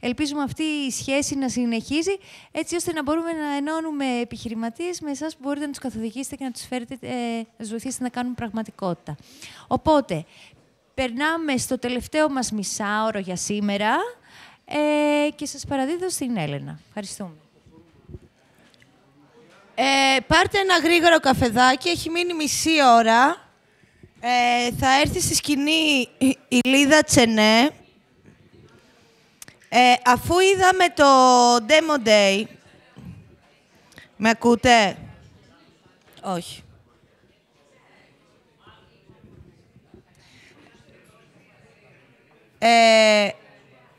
ελπίζουμε αυτή η σχέση να συνεχίζει, έτσι ώστε να μπορούμε να ενώνουμε επιχειρηματίες με εσάς που μπορείτε να τους καθοδηγήσετε και να τους φέρετε, να τους βοηθήσετε να κάνουν πραγματικότητα. Οπότε, περνάμε στο τελευταίο μας μισάωρο για σήμερα και σας παραδίδω στην Έλενα. Ευχαριστούμε. Πάρτε ένα γρήγορο καφεδάκι, έχει μείνει μισή ώρα. Θα έρθει στη σκηνή η Λίδα Τσενέ. Αφού είδαμε το Demo Day... Με ακούτε? Όχι.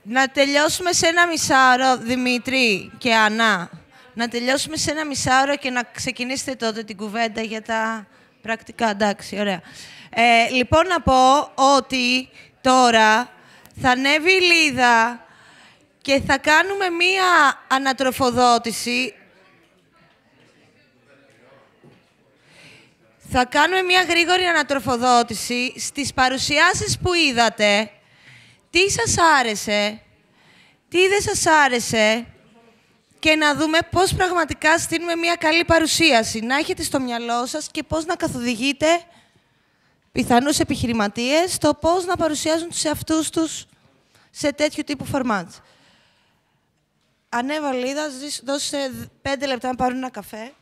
Να τελειώσουμε σε ένα μισάωρο, Δημήτρη και Ανά. Να τελειώσουμε σε ένα μισάωρο και να ξεκινήσετε τότε την κουβέντα για τα πρακτικά. Εντάξει, ωραία. Λοιπόν, να πω ότι τώρα θα ανέβει η Λίδα και θα κάνουμε μία ανατροφοδότηση. Θα κάνουμε μία γρήγορη ανατροφοδότηση στις παρουσιάσεις που είδατε. Τι σας άρεσε, τι δεν σας άρεσε και να δούμε πώς πραγματικά στείλουμε μια καλή παρουσίαση. Να έχετε στο μυαλό σας και πώς να καθοδηγείτε πιθανούς επιχειρηματίες στο πώς να παρουσιάζουν τους εαυτούς τους σε τέτοιου τύπου φορμάτ. Ανέβα Λίδα, δώσε 5 λεπτά να πάρουν ένα καφέ.